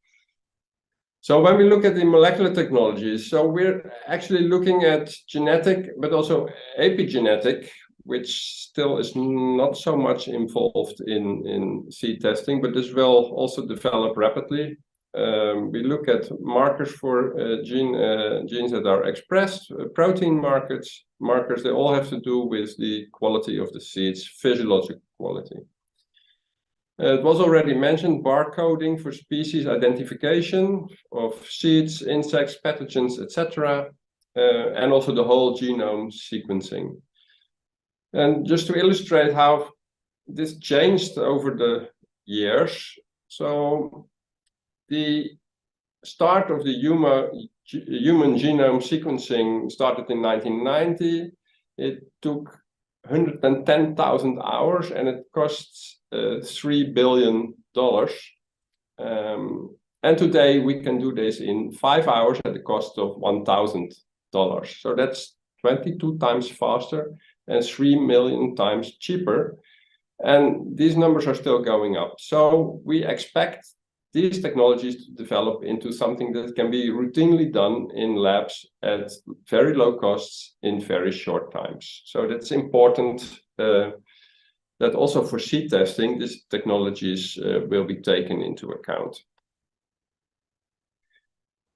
So when we look at the molecular technologies, so we're actually looking at genetic, but also epigenetic, which still is not so much involved in seed testing, but this will also develop rapidly. We look at markers for genes that are expressed, protein markers, they all have to do with the quality of the seeds, physiological quality. It was already mentioned, barcoding for species identification of seeds, insects, pathogens, etc. and also the whole genome sequencing. And just to illustrate how this changed over the years, so the start of the human genome sequencing started in 1990. It took 110,000 hours and it costs $3 billion. And today we can do this in 5 hours at the cost of $1,000. So that's 22 times faster and 3 million times cheaper. And these numbers are still going up. So we expect these technologies to develop into something that can be routinely done in labs at very low costs in very short times. So that's important that also for seed testing, these technologies will be taken into account.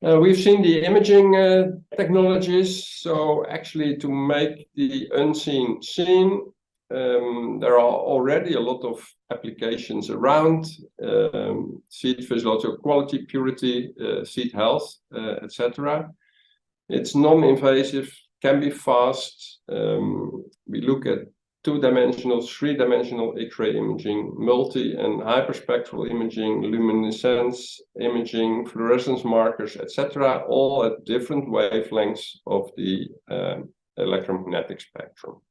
We've seen the imaging technologies. So actually to make the unseen seen, there are already a lot of applications around seed physiological quality, purity, seed health, etc. It's non-invasive, can be fast. We look at 2-dimensional, 3-dimensional X-ray imaging, multi and hyperspectral imaging, luminescence imaging, fluorescence markers, etc., all at different wavelengths of the electromagnetic spectrum.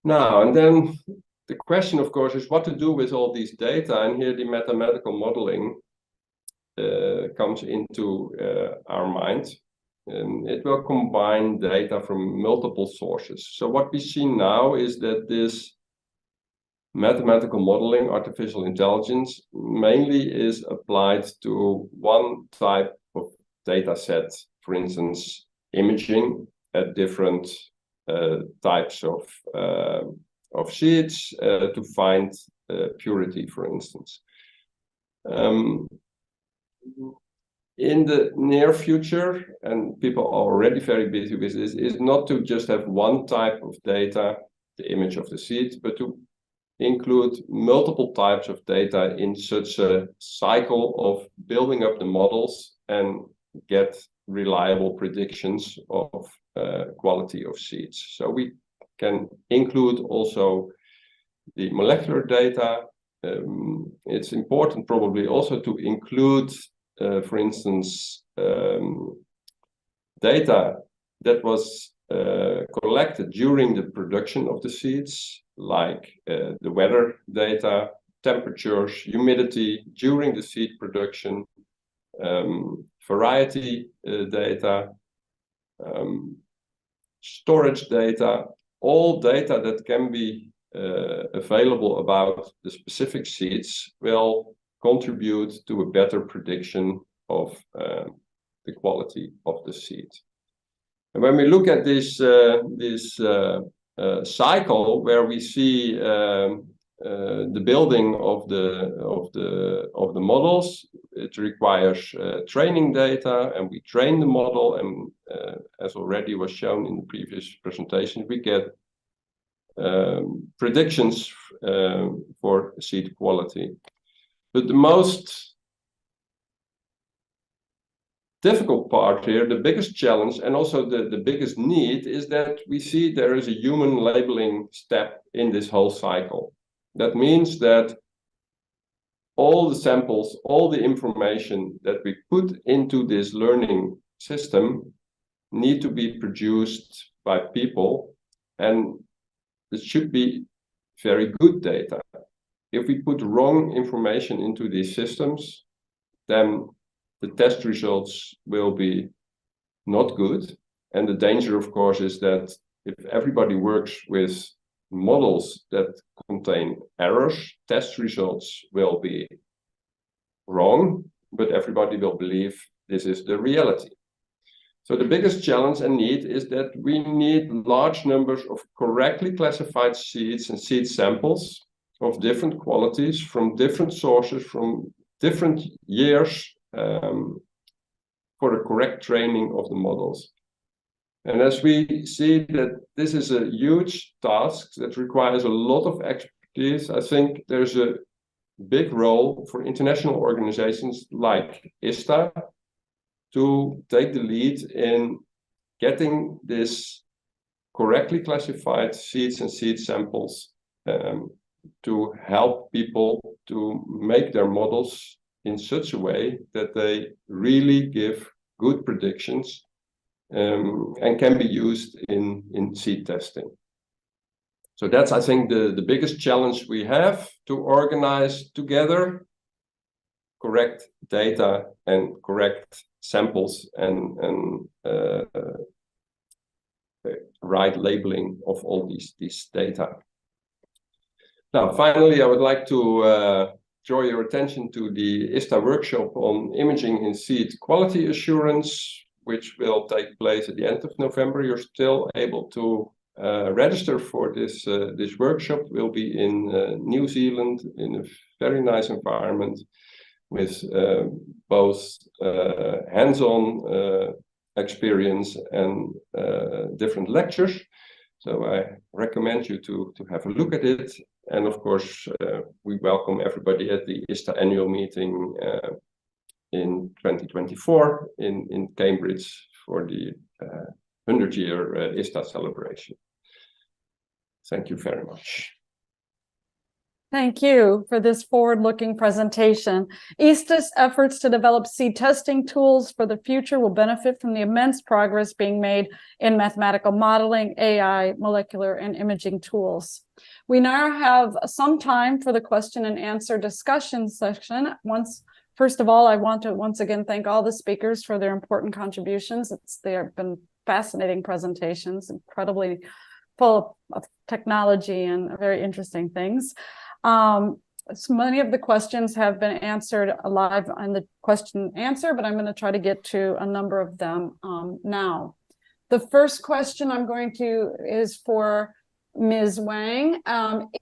Now, and then the question, of course, is what to do with all these data. And here the mathematical modeling comes into our mind. It will combine data from multiple sources. So what we see now is that this mathematical modeling, artificial intelligence, mainly is applied to one type of data set, for instance, imaging at different types of seeds to find purity, for instance. In the near future, and people are already very busy with this, is not to just have one type of data, the image of the seed, but to include multiple types of data in such a cycle of building up the models and get reliable predictions of quality of seeds. So we can include also the molecular data. It's important probably also to include, for instance, data that was collected during the production of the seeds, like the weather data, temperatures, humidity during the seed production, variety data, storage data, all data that can be available about the specific seeds will contribute to a better prediction of the quality of the seed. And when we look at this cycle where we see the building of the models, it requires training data, and we train the model, and as already was shown in the previous presentation, we get predictions for seed quality. But the most difficult part here, the biggest challenge, and also the biggest need, is that we see there is a human labeling step in this whole cycle. That means that all the samples, all the information that we put into this learning system need to be produced by people, and it should be very good data. If we put wrong information into these systems, then the test results will be not good. And the danger, of course, is that if everybody works with models that contain errors, test results will be wrong, but everybody will believe this is the reality. So the biggest challenge and need is that we need large numbers of correctly classified seeds and seed samples of different qualities from different sources, from different years, for the correct training of the models. And as we see that this is a huge task that requires a lot of expertise, I think there's a big role for international organizations like ISTA to take the lead in getting this correctly classified seeds and seed samples to help people to make their models in such a way that they really give good predictions and can be used in seed testing. So that's, I think, the biggest challenge we have, to organize together correct data and correct samples and right labeling of all these data. Now, finally, I would like to draw your attention to the ISTA workshop on imaging in seed quality assurance, which will take place at the end of November. You're still able to register for this workshop. We'll be in New Zealand in a very nice environment with both hands-on experience and different lectures. So I recommend you to have a look at it. And of course, we welcome everybody at the ISTA annual meeting in 2024 in Cambridge for the 100-year ISTA celebration. Thank you very much. Thank you for this forward-looking presentation. ISTA's efforts to develop seed testing tools for the future will benefit from the immense progress being made in mathematical modeling, AI, molecular, and imaging tools. We now have some time for the question and answer discussion section. First of all, I want to once again thank all the speakers for their important contributions. They have been fascinating presentations, incredibly full of technology and very interesting things. So many of the questions have been answered live on the question and answer, but I'm going to try to get to a number of them now. The first question is for Ms. Wang.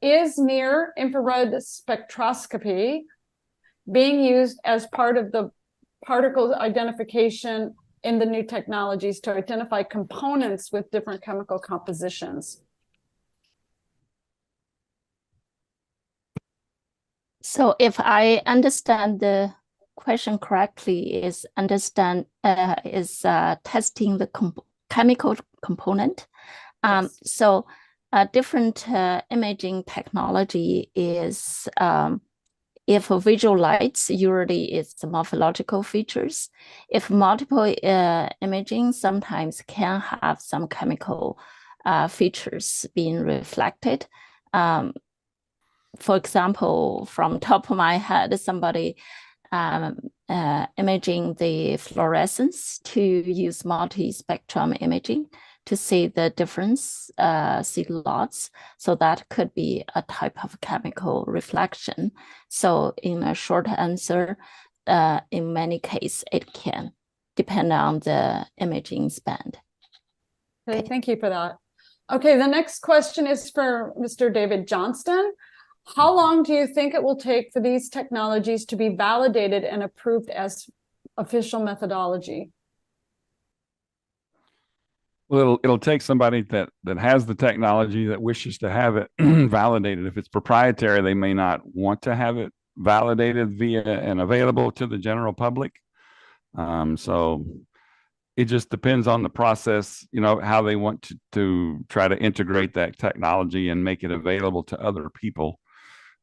Is near infrared spectroscopy being used as part of the particle identification in the new technologies to identify components with different chemical compositions? So if I understand the question correctly, is testing the chemical component. Yes. So different imaging technology is, if visual lights, usually it's the morphological features. If multiple imaging, sometimes can have some chemical features being reflected. For example, from top of my head, somebody imaging the fluorescence to use multi-spectrum imaging to see the difference, see lots. So that could be a type of chemical reflection. So in a short answer, in many cases, it can depend on the imaging band. Okay, thank you for that. Okay, the next question is for Mr. David Johnston. How long do you think it will take for these technologies to be validated and approved as official methodology? Well, it'll take somebody that has the technology that wishes to have it validated. If it's proprietary, they may not want to have it validated via and available to the general public. So it just depends on the process, how they want to try to integrate that technology and make it available to other people.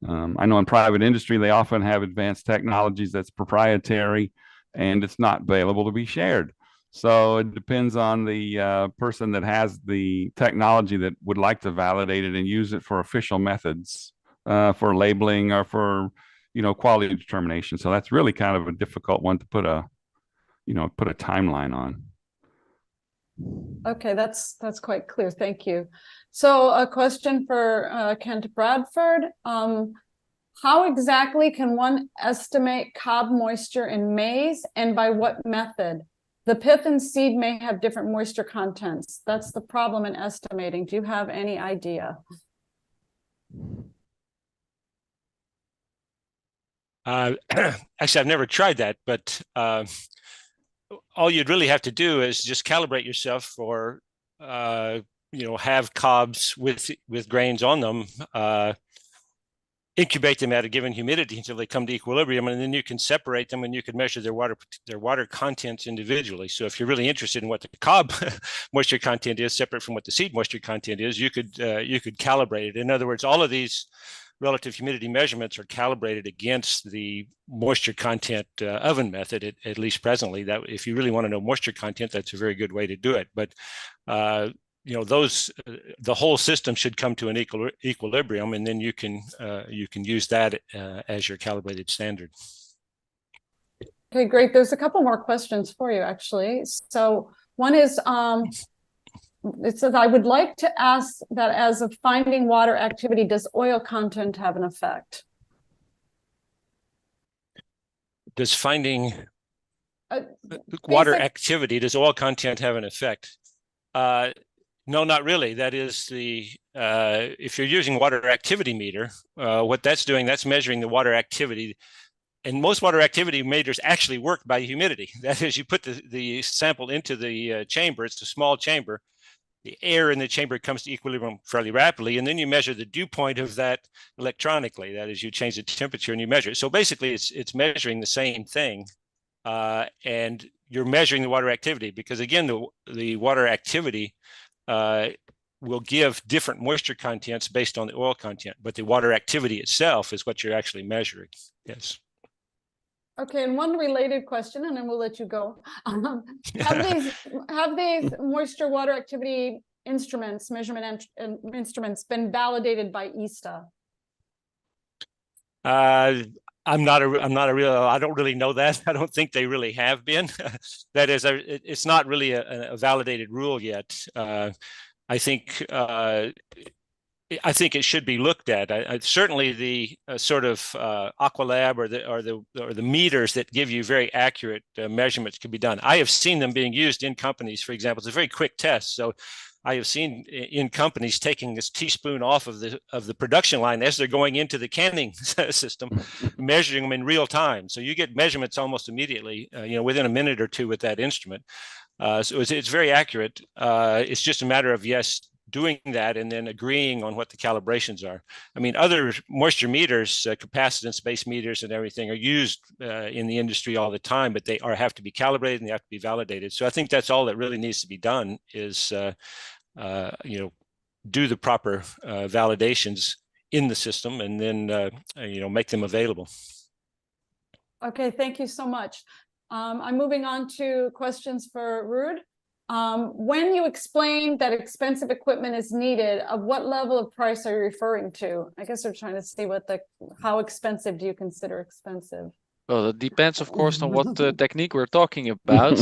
I know in private industry, they often have advanced technologies that's proprietary and it's not available to be shared. So it depends on the person that has the technology that would like to validate it and use it for official methods, for labeling or for, quality determination. So that's really kind of a difficult one to put a timeline on. Okay, that's quite clear. Thank you. So a question for Kent Bradford. How exactly can one estimate cob moisture in maize, and by what method? The pith and seed may have different moisture contents. That's the problem in estimating. Do you have any idea? Actually, I've never tried that, but all you'd really have to do is just calibrate yourself for, have cobs with grains on them. incubate them at a given humidity until they come to equilibrium, and then you can separate them and you can measure their water content individually. So if you're really interested in what the cob moisture content is separate from what the seed moisture content is, you could calibrate it. In other words, all of these relative humidity measurements are calibrated against the moisture content oven method, at least presently. That if you really want to know moisture content, that's a very good way to do it. But you know, the whole system should come to an equilibrium, and then you can use that as your calibrated standard. Okay, great. There's a couple more questions for you, actually. So one is, it says, I would like to ask that as of finding water activity, does oil content have an effect? Does finding water activity, does oil content have an effect? No, not really. That is if you're using water activity meter, what that's doing, that's measuring the water activity. And most water activity meters actually work by humidity. That is, you put the sample into the chamber, it's a small chamber, the air in the chamber comes to equilibrium fairly rapidly, and then you measure the dew point of that electronically. That is, you change the temperature and you measure it. So basically, it's measuring the same thing, and you're measuring the water activity because, again, the water activity will give different moisture contents based on the oil content, but the water activity itself is what you're actually measuring. Yes. Okay, and one related question, and then we'll let you go. Have these moisture water activity instruments, measurement instruments, been validated by ISTA? I don't really know that. I don't think they really have been. That is, it's not really a validated rule yet. I think it should be looked at. Certainly, the sort of Aqualab or the meters that give you very accurate measurements can be done. I have seen them being used in companies. For example, it's a very quick test. So I have seen in companies taking this teaspoon off of the production line as they're going into the canning system, measuring them in real time. So you get measurements almost immediately, within a minute or two with that instrument. So it's very accurate. It's just a matter of, yes, doing that and then agreeing on what the calibrations are. I mean, other moisture meters, capacitance-based meters and everything are used in the industry all the time, but they have to be calibrated and they have to be validated. So I think that's all that really needs to be done is, do the proper validations in the system and then, make them available. Okay, thank you so much. I'm moving on to questions for Ruud. When you explain that expensive equipment is needed, of what level of price are you referring to? I guess they're trying to see how expensive do you consider expensive? Well, it depends, of course, on what technique we're talking about.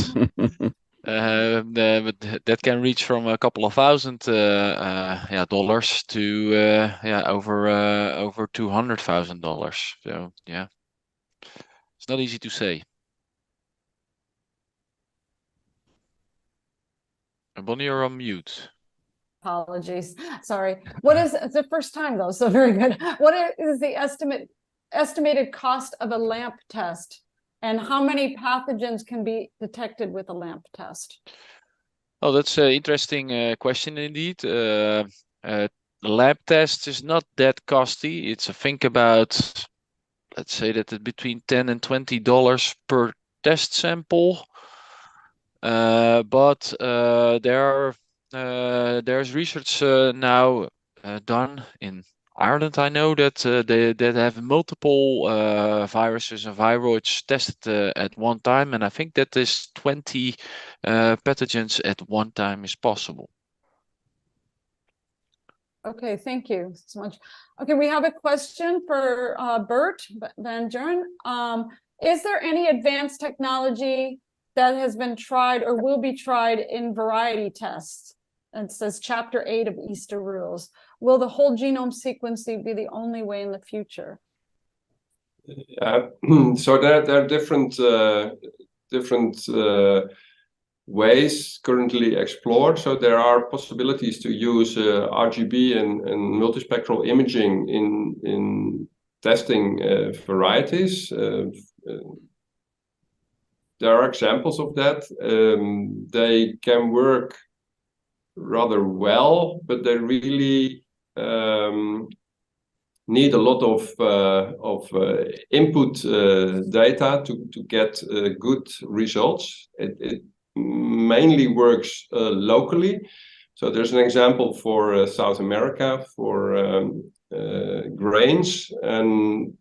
But that can reach from a couple of thousand dollars to over $200,000. So yeah, it's not easy to say. Bonnie, you're on mute. Apologies. Sorry. What is it's the first time though, so very good. What is the estimated cost of a lamp test, and how many pathogens can be detected with a lamp test? Oh, that's an interesting question indeed. The lab test is not that costly. It's think about, let's say that it's between $10 and $20 per test sample. But there's research now done in Ireland. I know that they have multiple viruses and viroids tested at one time, and I think that this 20 pathogens at one time is possible. Okay, thank you so much. Okay, we have a question for Bert Van Juren. Is there any advanced technology that has been tried or will be tried in variety tests? And it says chapter 8 of ISTA rules. Will the whole genome sequencing be the only way in the future? So there are different ways currently explored. So there are possibilities to use RGB and multispectral imaging in testing varieties. There are examples of that. They can work rather well, but they really need a lot of input data to get good results. It mainly works locally. So there's an example for South America for grains, and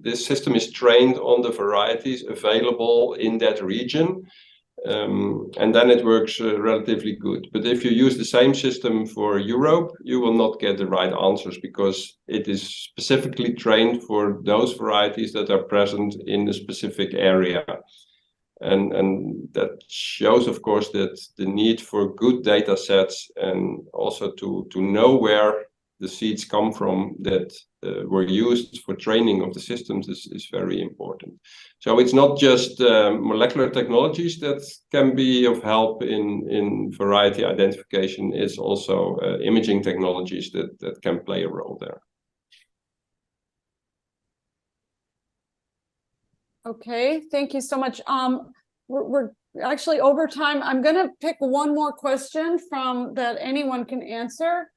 this system is trained on the varieties available in that region. And then it works relatively good. But if you use the same system for Europe, you will not get the right answers because it is specifically trained for those varieties that are present in the specific area. And that shows, of course, that the need for good data sets and also to know where the seeds come from that were used for training of the systems is very important. So it's not just molecular technologies that can be of help in variety identification, it's also imaging technologies that can play a role there. Okay, thank you so much. We're actually over time. I'm going to pick one more question from that anyone can answer.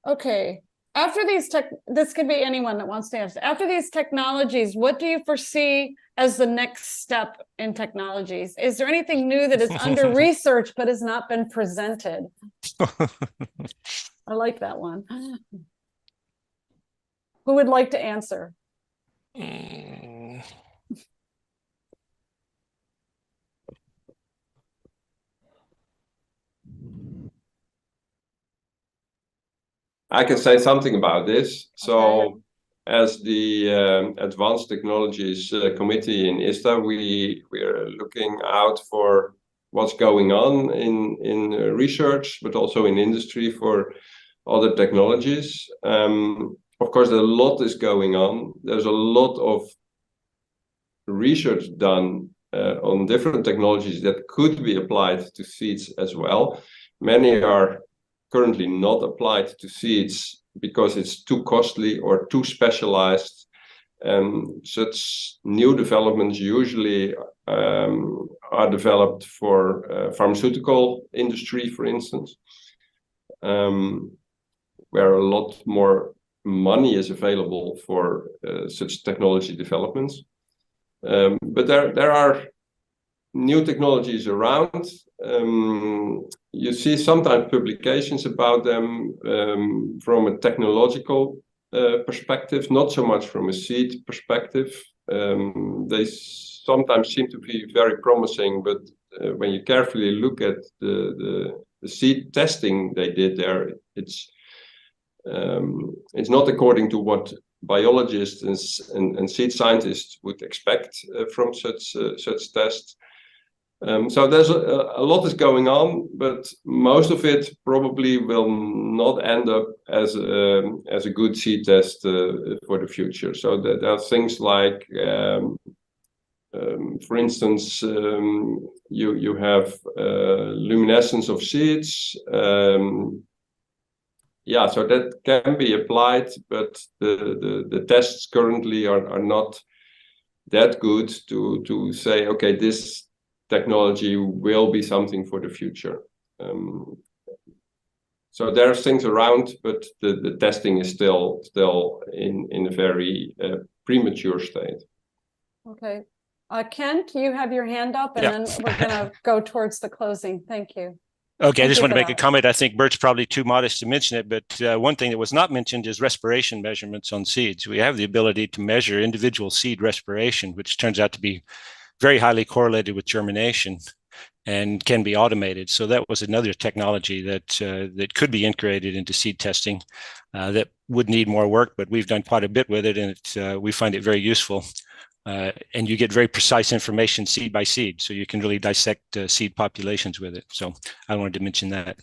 Okay, after these this could be anyone that wants to answer. After these technologies, what do you foresee as the next step in technologies? Is there anything new that is under research but has not been presented? I like that one. Who would like to answer? I can say something about this. So as the Advanced Technologies Committee in ISTA, we're looking out for what's going on in research, but also in industry for other technologies. Of course, a lot is going on. There's a lot of research done on different technologies that could be applied to seeds as well. Many are currently not applied to seeds because it's too costly or too specialized. Such new developments usually are developed for pharmaceutical industry, for instance, where a lot more money is available for such technology developments. But there are new technologies around. You see sometimes publications about them from a technological perspective, not so much from a seed perspective. They sometimes seem to be very promising, but when you carefully look at the seed testing they did there, it's not according to what biologists and seed scientists would expect from such tests. So there's a lot is going on, but most of it probably will not end up as a good seed test for the future. So there are things like, for instance, you have luminescence of seeds. Yeah, so that can be applied, but the tests currently are not that good to say, okay, this technology will be something for the future. So there are things around, but the testing is still in a very premature state. Okay. Kent, you have your hand up, and then we're going to go towards the closing. Thank you. Okay, I just want to make a comment. I think Bert's probably too modest to mention it, but one thing that was not mentioned is respiration measurements on seeds. We have the ability to measure individual seed respiration, which turns out to be very highly correlated with germination and can be automated. So that was another technology that could be integrated into seed testing that would need more work, but we've done quite a bit with it, and we find it very useful. And you get very precise information seed by seed, so you can really dissect seed populations with it. So I wanted to mention that.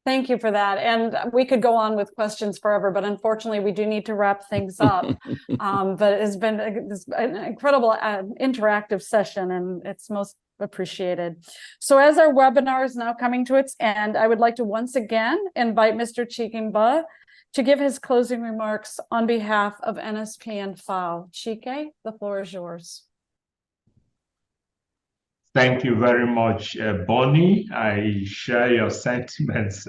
Thank you for that. And we could go on with questions forever, but unfortunately we do need to wrap things up. But it's been an incredible interactive session, and it's most appreciated. So as our webinar is now coming to its end, I would like to once again invite Mr. Chike to give his closing remarks on behalf of NSP and FAO. Chike, the floor is yours. Thank you very much, Bonnie. I share your sentiments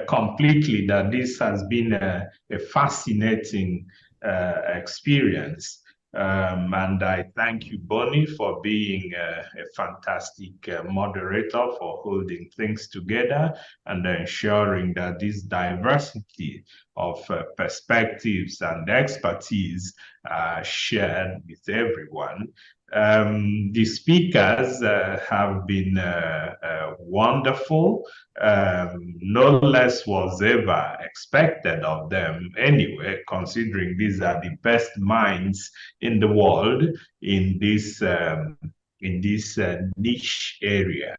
completely that this has been a fascinating experience. And I thank you, Bonnie, for being a fantastic moderator, for holding things together and ensuring that this diversity of perspectives and expertise are shared with everyone. The speakers have been wonderful. No less was ever expected of them anyway, considering these are the best minds in the world in this niche area.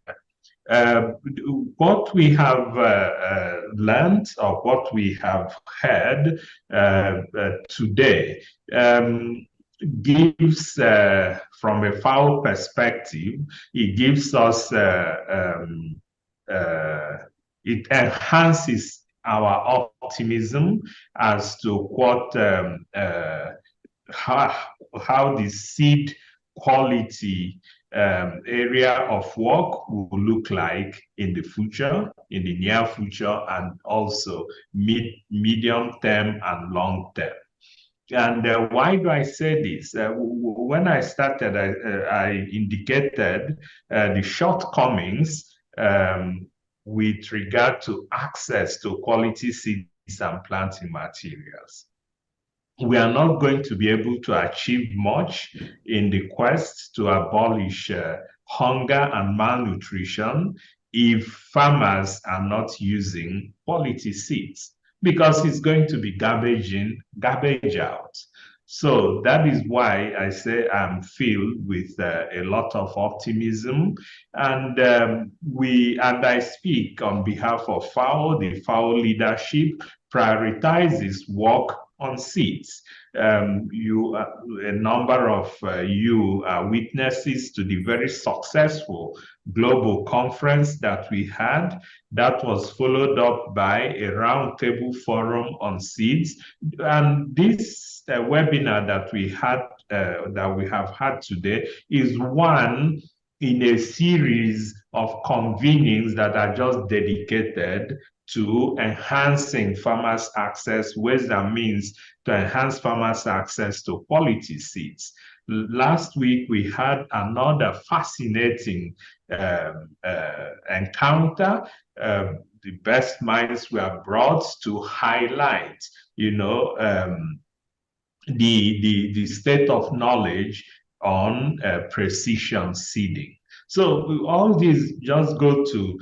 What we have learned or what we have heard today gives, from a FAO perspective, it gives us, it enhances our optimism as to what, how the seed quality area of work will look like in the future, in the near future, and also medium term and long term. And why do I say this? When I started, I indicated the shortcomings with regard to access to quality seeds and planting materials. We are not going to be able to achieve much in the quest to abolish hunger and malnutrition if farmers are not using quality seeds, because it's going to be garbage in, garbage out. So that is why I say I'm filled with a lot of optimism, and I speak on behalf of FAO. The FAO leadership prioritizes work on seeds. A number of you are witnesses to the very successful global conference that we had. That was followed up by a roundtable forum on seeds. And this webinar that we have had today is one in a series of convenings that are just dedicated to enhancing farmers' access, ways and means to enhance farmers' access to quality seeds. Last week, we had another fascinating encounter. The best minds were brought to highlight, the state of knowledge on precision seeding. So all these just go to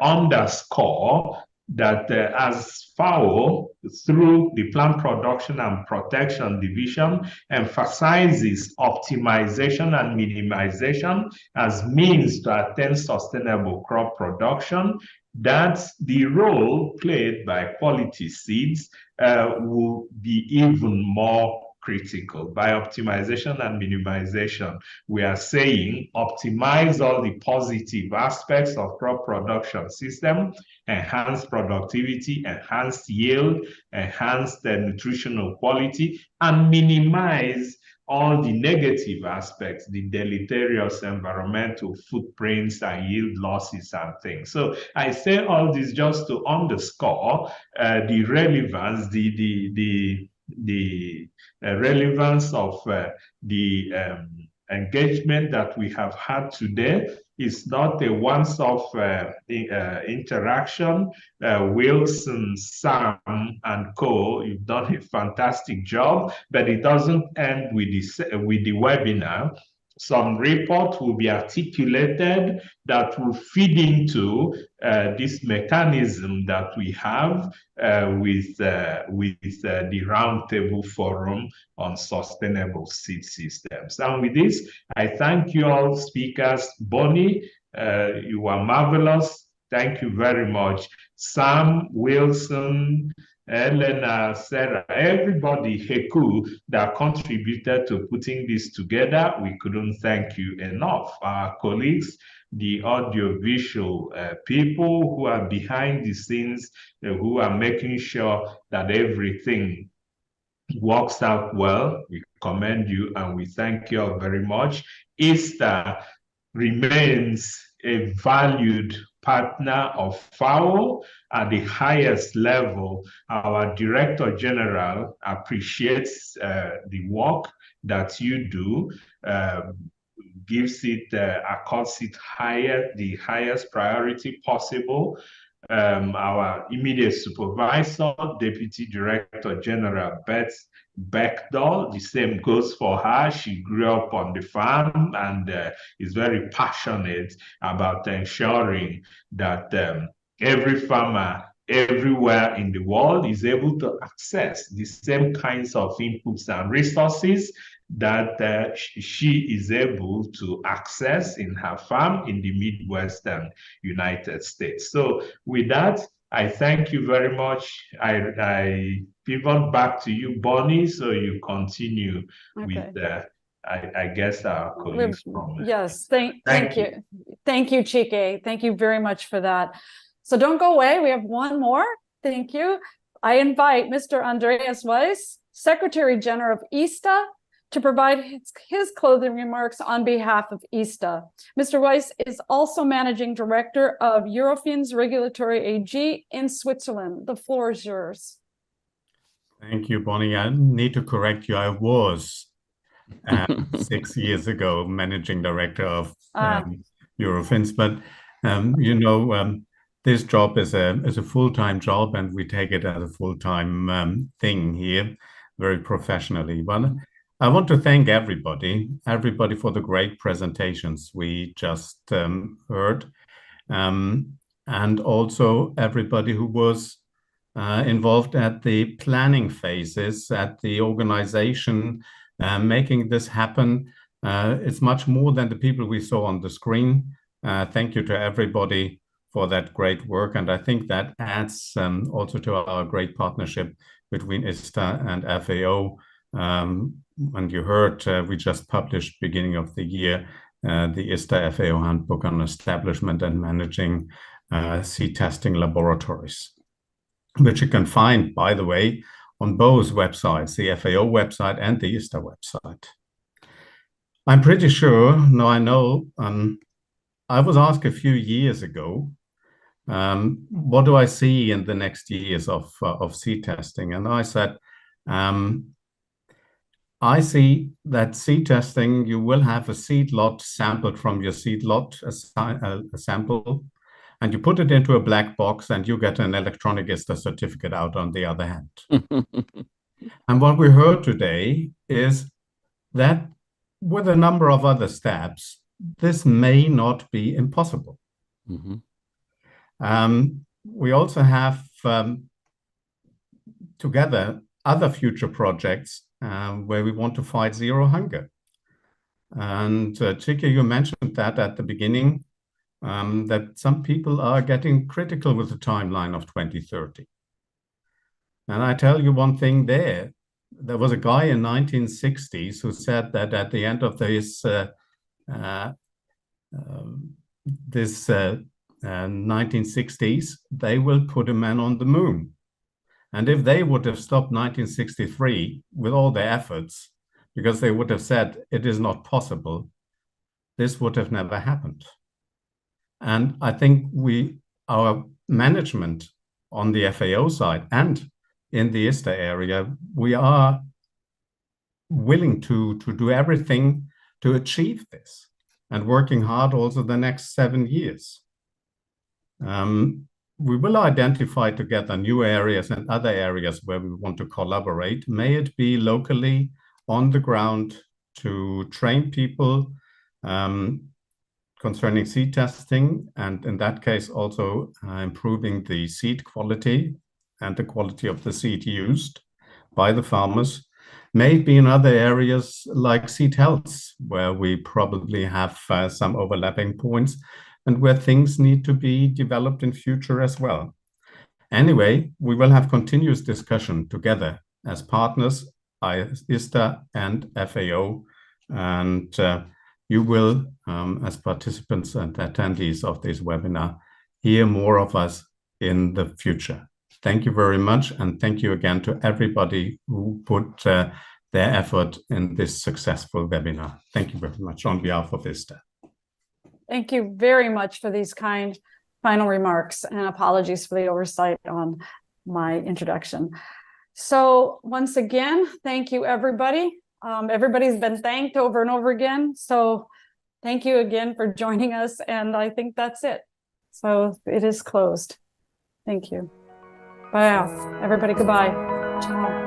underscore that as FAO, through the Plant Production and Protection Division, emphasizes optimization and minimization as means to attain sustainable crop production, that the role played by quality seeds will be even more critical. By optimization and minimization, we are saying optimize all the positive aspects of crop production system, enhance productivity, enhance yield, enhance the nutritional quality, and minimize all the negative aspects, the deleterious environmental footprints and yield losses and things. So I say all this just to underscore the relevance, the relevance of the engagement that we have had today. Is not a once-off interaction. Wilson, Sam, and co, you've done a fantastic job, but it doesn't end with the webinar. Some report will be articulated that will feed into this mechanism that we have with the Roundtable Forum on Sustainable Seed Systems. And with this, I thank you all speakers. Bonnie, you are marvelous. Thank you very much. Sam, Wilson, Elena, Sarah, everybody, Heku, that contributed to putting this together. We couldn't thank you enough. Our colleagues, the audiovisual people who are behind the scenes, who are making sure that everything works out well. We commend you and we thank you all very much. ISTA remains a valued partner of FAO at the highest level. Our Director General appreciates the work that you do, gives it, accords it the highest priority possible. Our immediate supervisor, Deputy Director General Beth Beckdahl, the same goes for her. She grew up on the farm and is very passionate about ensuring that every farmer everywhere in the world is able to access the same kinds of inputs and resources that she is able to access in her farm in the Midwestern United States. So with that, I thank you very much. I pivot back to you, Bonnie, so you continue with, I guess, our colleagues from... Yes, thank you. Thank you, Chike. Thank you very much for that. So don't go away. We have one more. Thank you. I invite Mr. Andreas Weiss, Secretary General of ISTA, to provide his closing remarks on behalf of ISTA. Mr. Weiss is also Managing Director of Eurofins Regulatory AG in Switzerland. The floor is yours. Thank you, Bonnie. I need to correct you. I was 6 years ago Managing Director of Eurofins, but this job is a full-time job, and we take it as a full-time thing here, very professionally. But I want to thank everybody for the great presentations we just heard, and also everybody who was involved at the planning phases, at the organization, making this happen. It's much more than the people we saw on the screen. Thank you to everybody for that great work, and I think that adds also to our great partnership between ISTA and FAO. And you heard we just published beginning of the year the ISTA FAO Handbook on Establishment and Managing Seed Testing Laboratories, which you can find, by the way, on both websites, the FAO website and the ISTA website. I'm pretty sure, I was asked a few years ago, what do I see in the next years of seed testing? And I said, I see that seed testing, you will have a seed lot sampled from your seed lot, a sample, and you put it into a black box and you get an electronic ISTA certificate out on the other hand. And what we heard today is that with a number of other steps, this may not be impossible. We also have together other future projects where we want to fight zero hunger. And Chike, you mentioned that at the beginning, that some people are getting critical with the timeline of 2030. And I tell you one thing there was a guy in 1960s who said that at the end of this 1960s, they will put a man on the moon. And if they would have stopped 1963 with all their efforts, because they would have said it is not possible, this would have never happened. And I think our management on the FAO side and in the ISTA area, we are willing to do everything to achieve this and working hard also the next 7 years. We will identify together new areas and other areas where we want to collaborate. May it be locally on the ground to train people concerning seed testing, and in that case also improving the seed quality and the quality of the seed used by the farmers. May it be in other areas like seed health, where we probably have some overlapping points and where things need to be developed in future as well. Anyway, we will have continuous discussion together as partners, ISTA and FAO, and you will, as participants and attendees of this webinar, hear more of us in the future. Thank you very much, and thank you again to everybody who put their effort in this successful webinar. Thank you very much on behalf of ISTA. Thank you very much for these kind final remarks, and apologies for the oversight on my introduction. So once again, thank you, everybody. Everybody's been thanked over and over again. So thank you again for joining us. And I think that's it. So it is closed. Thank you. Bye, everybody. Goodbye. Ciao.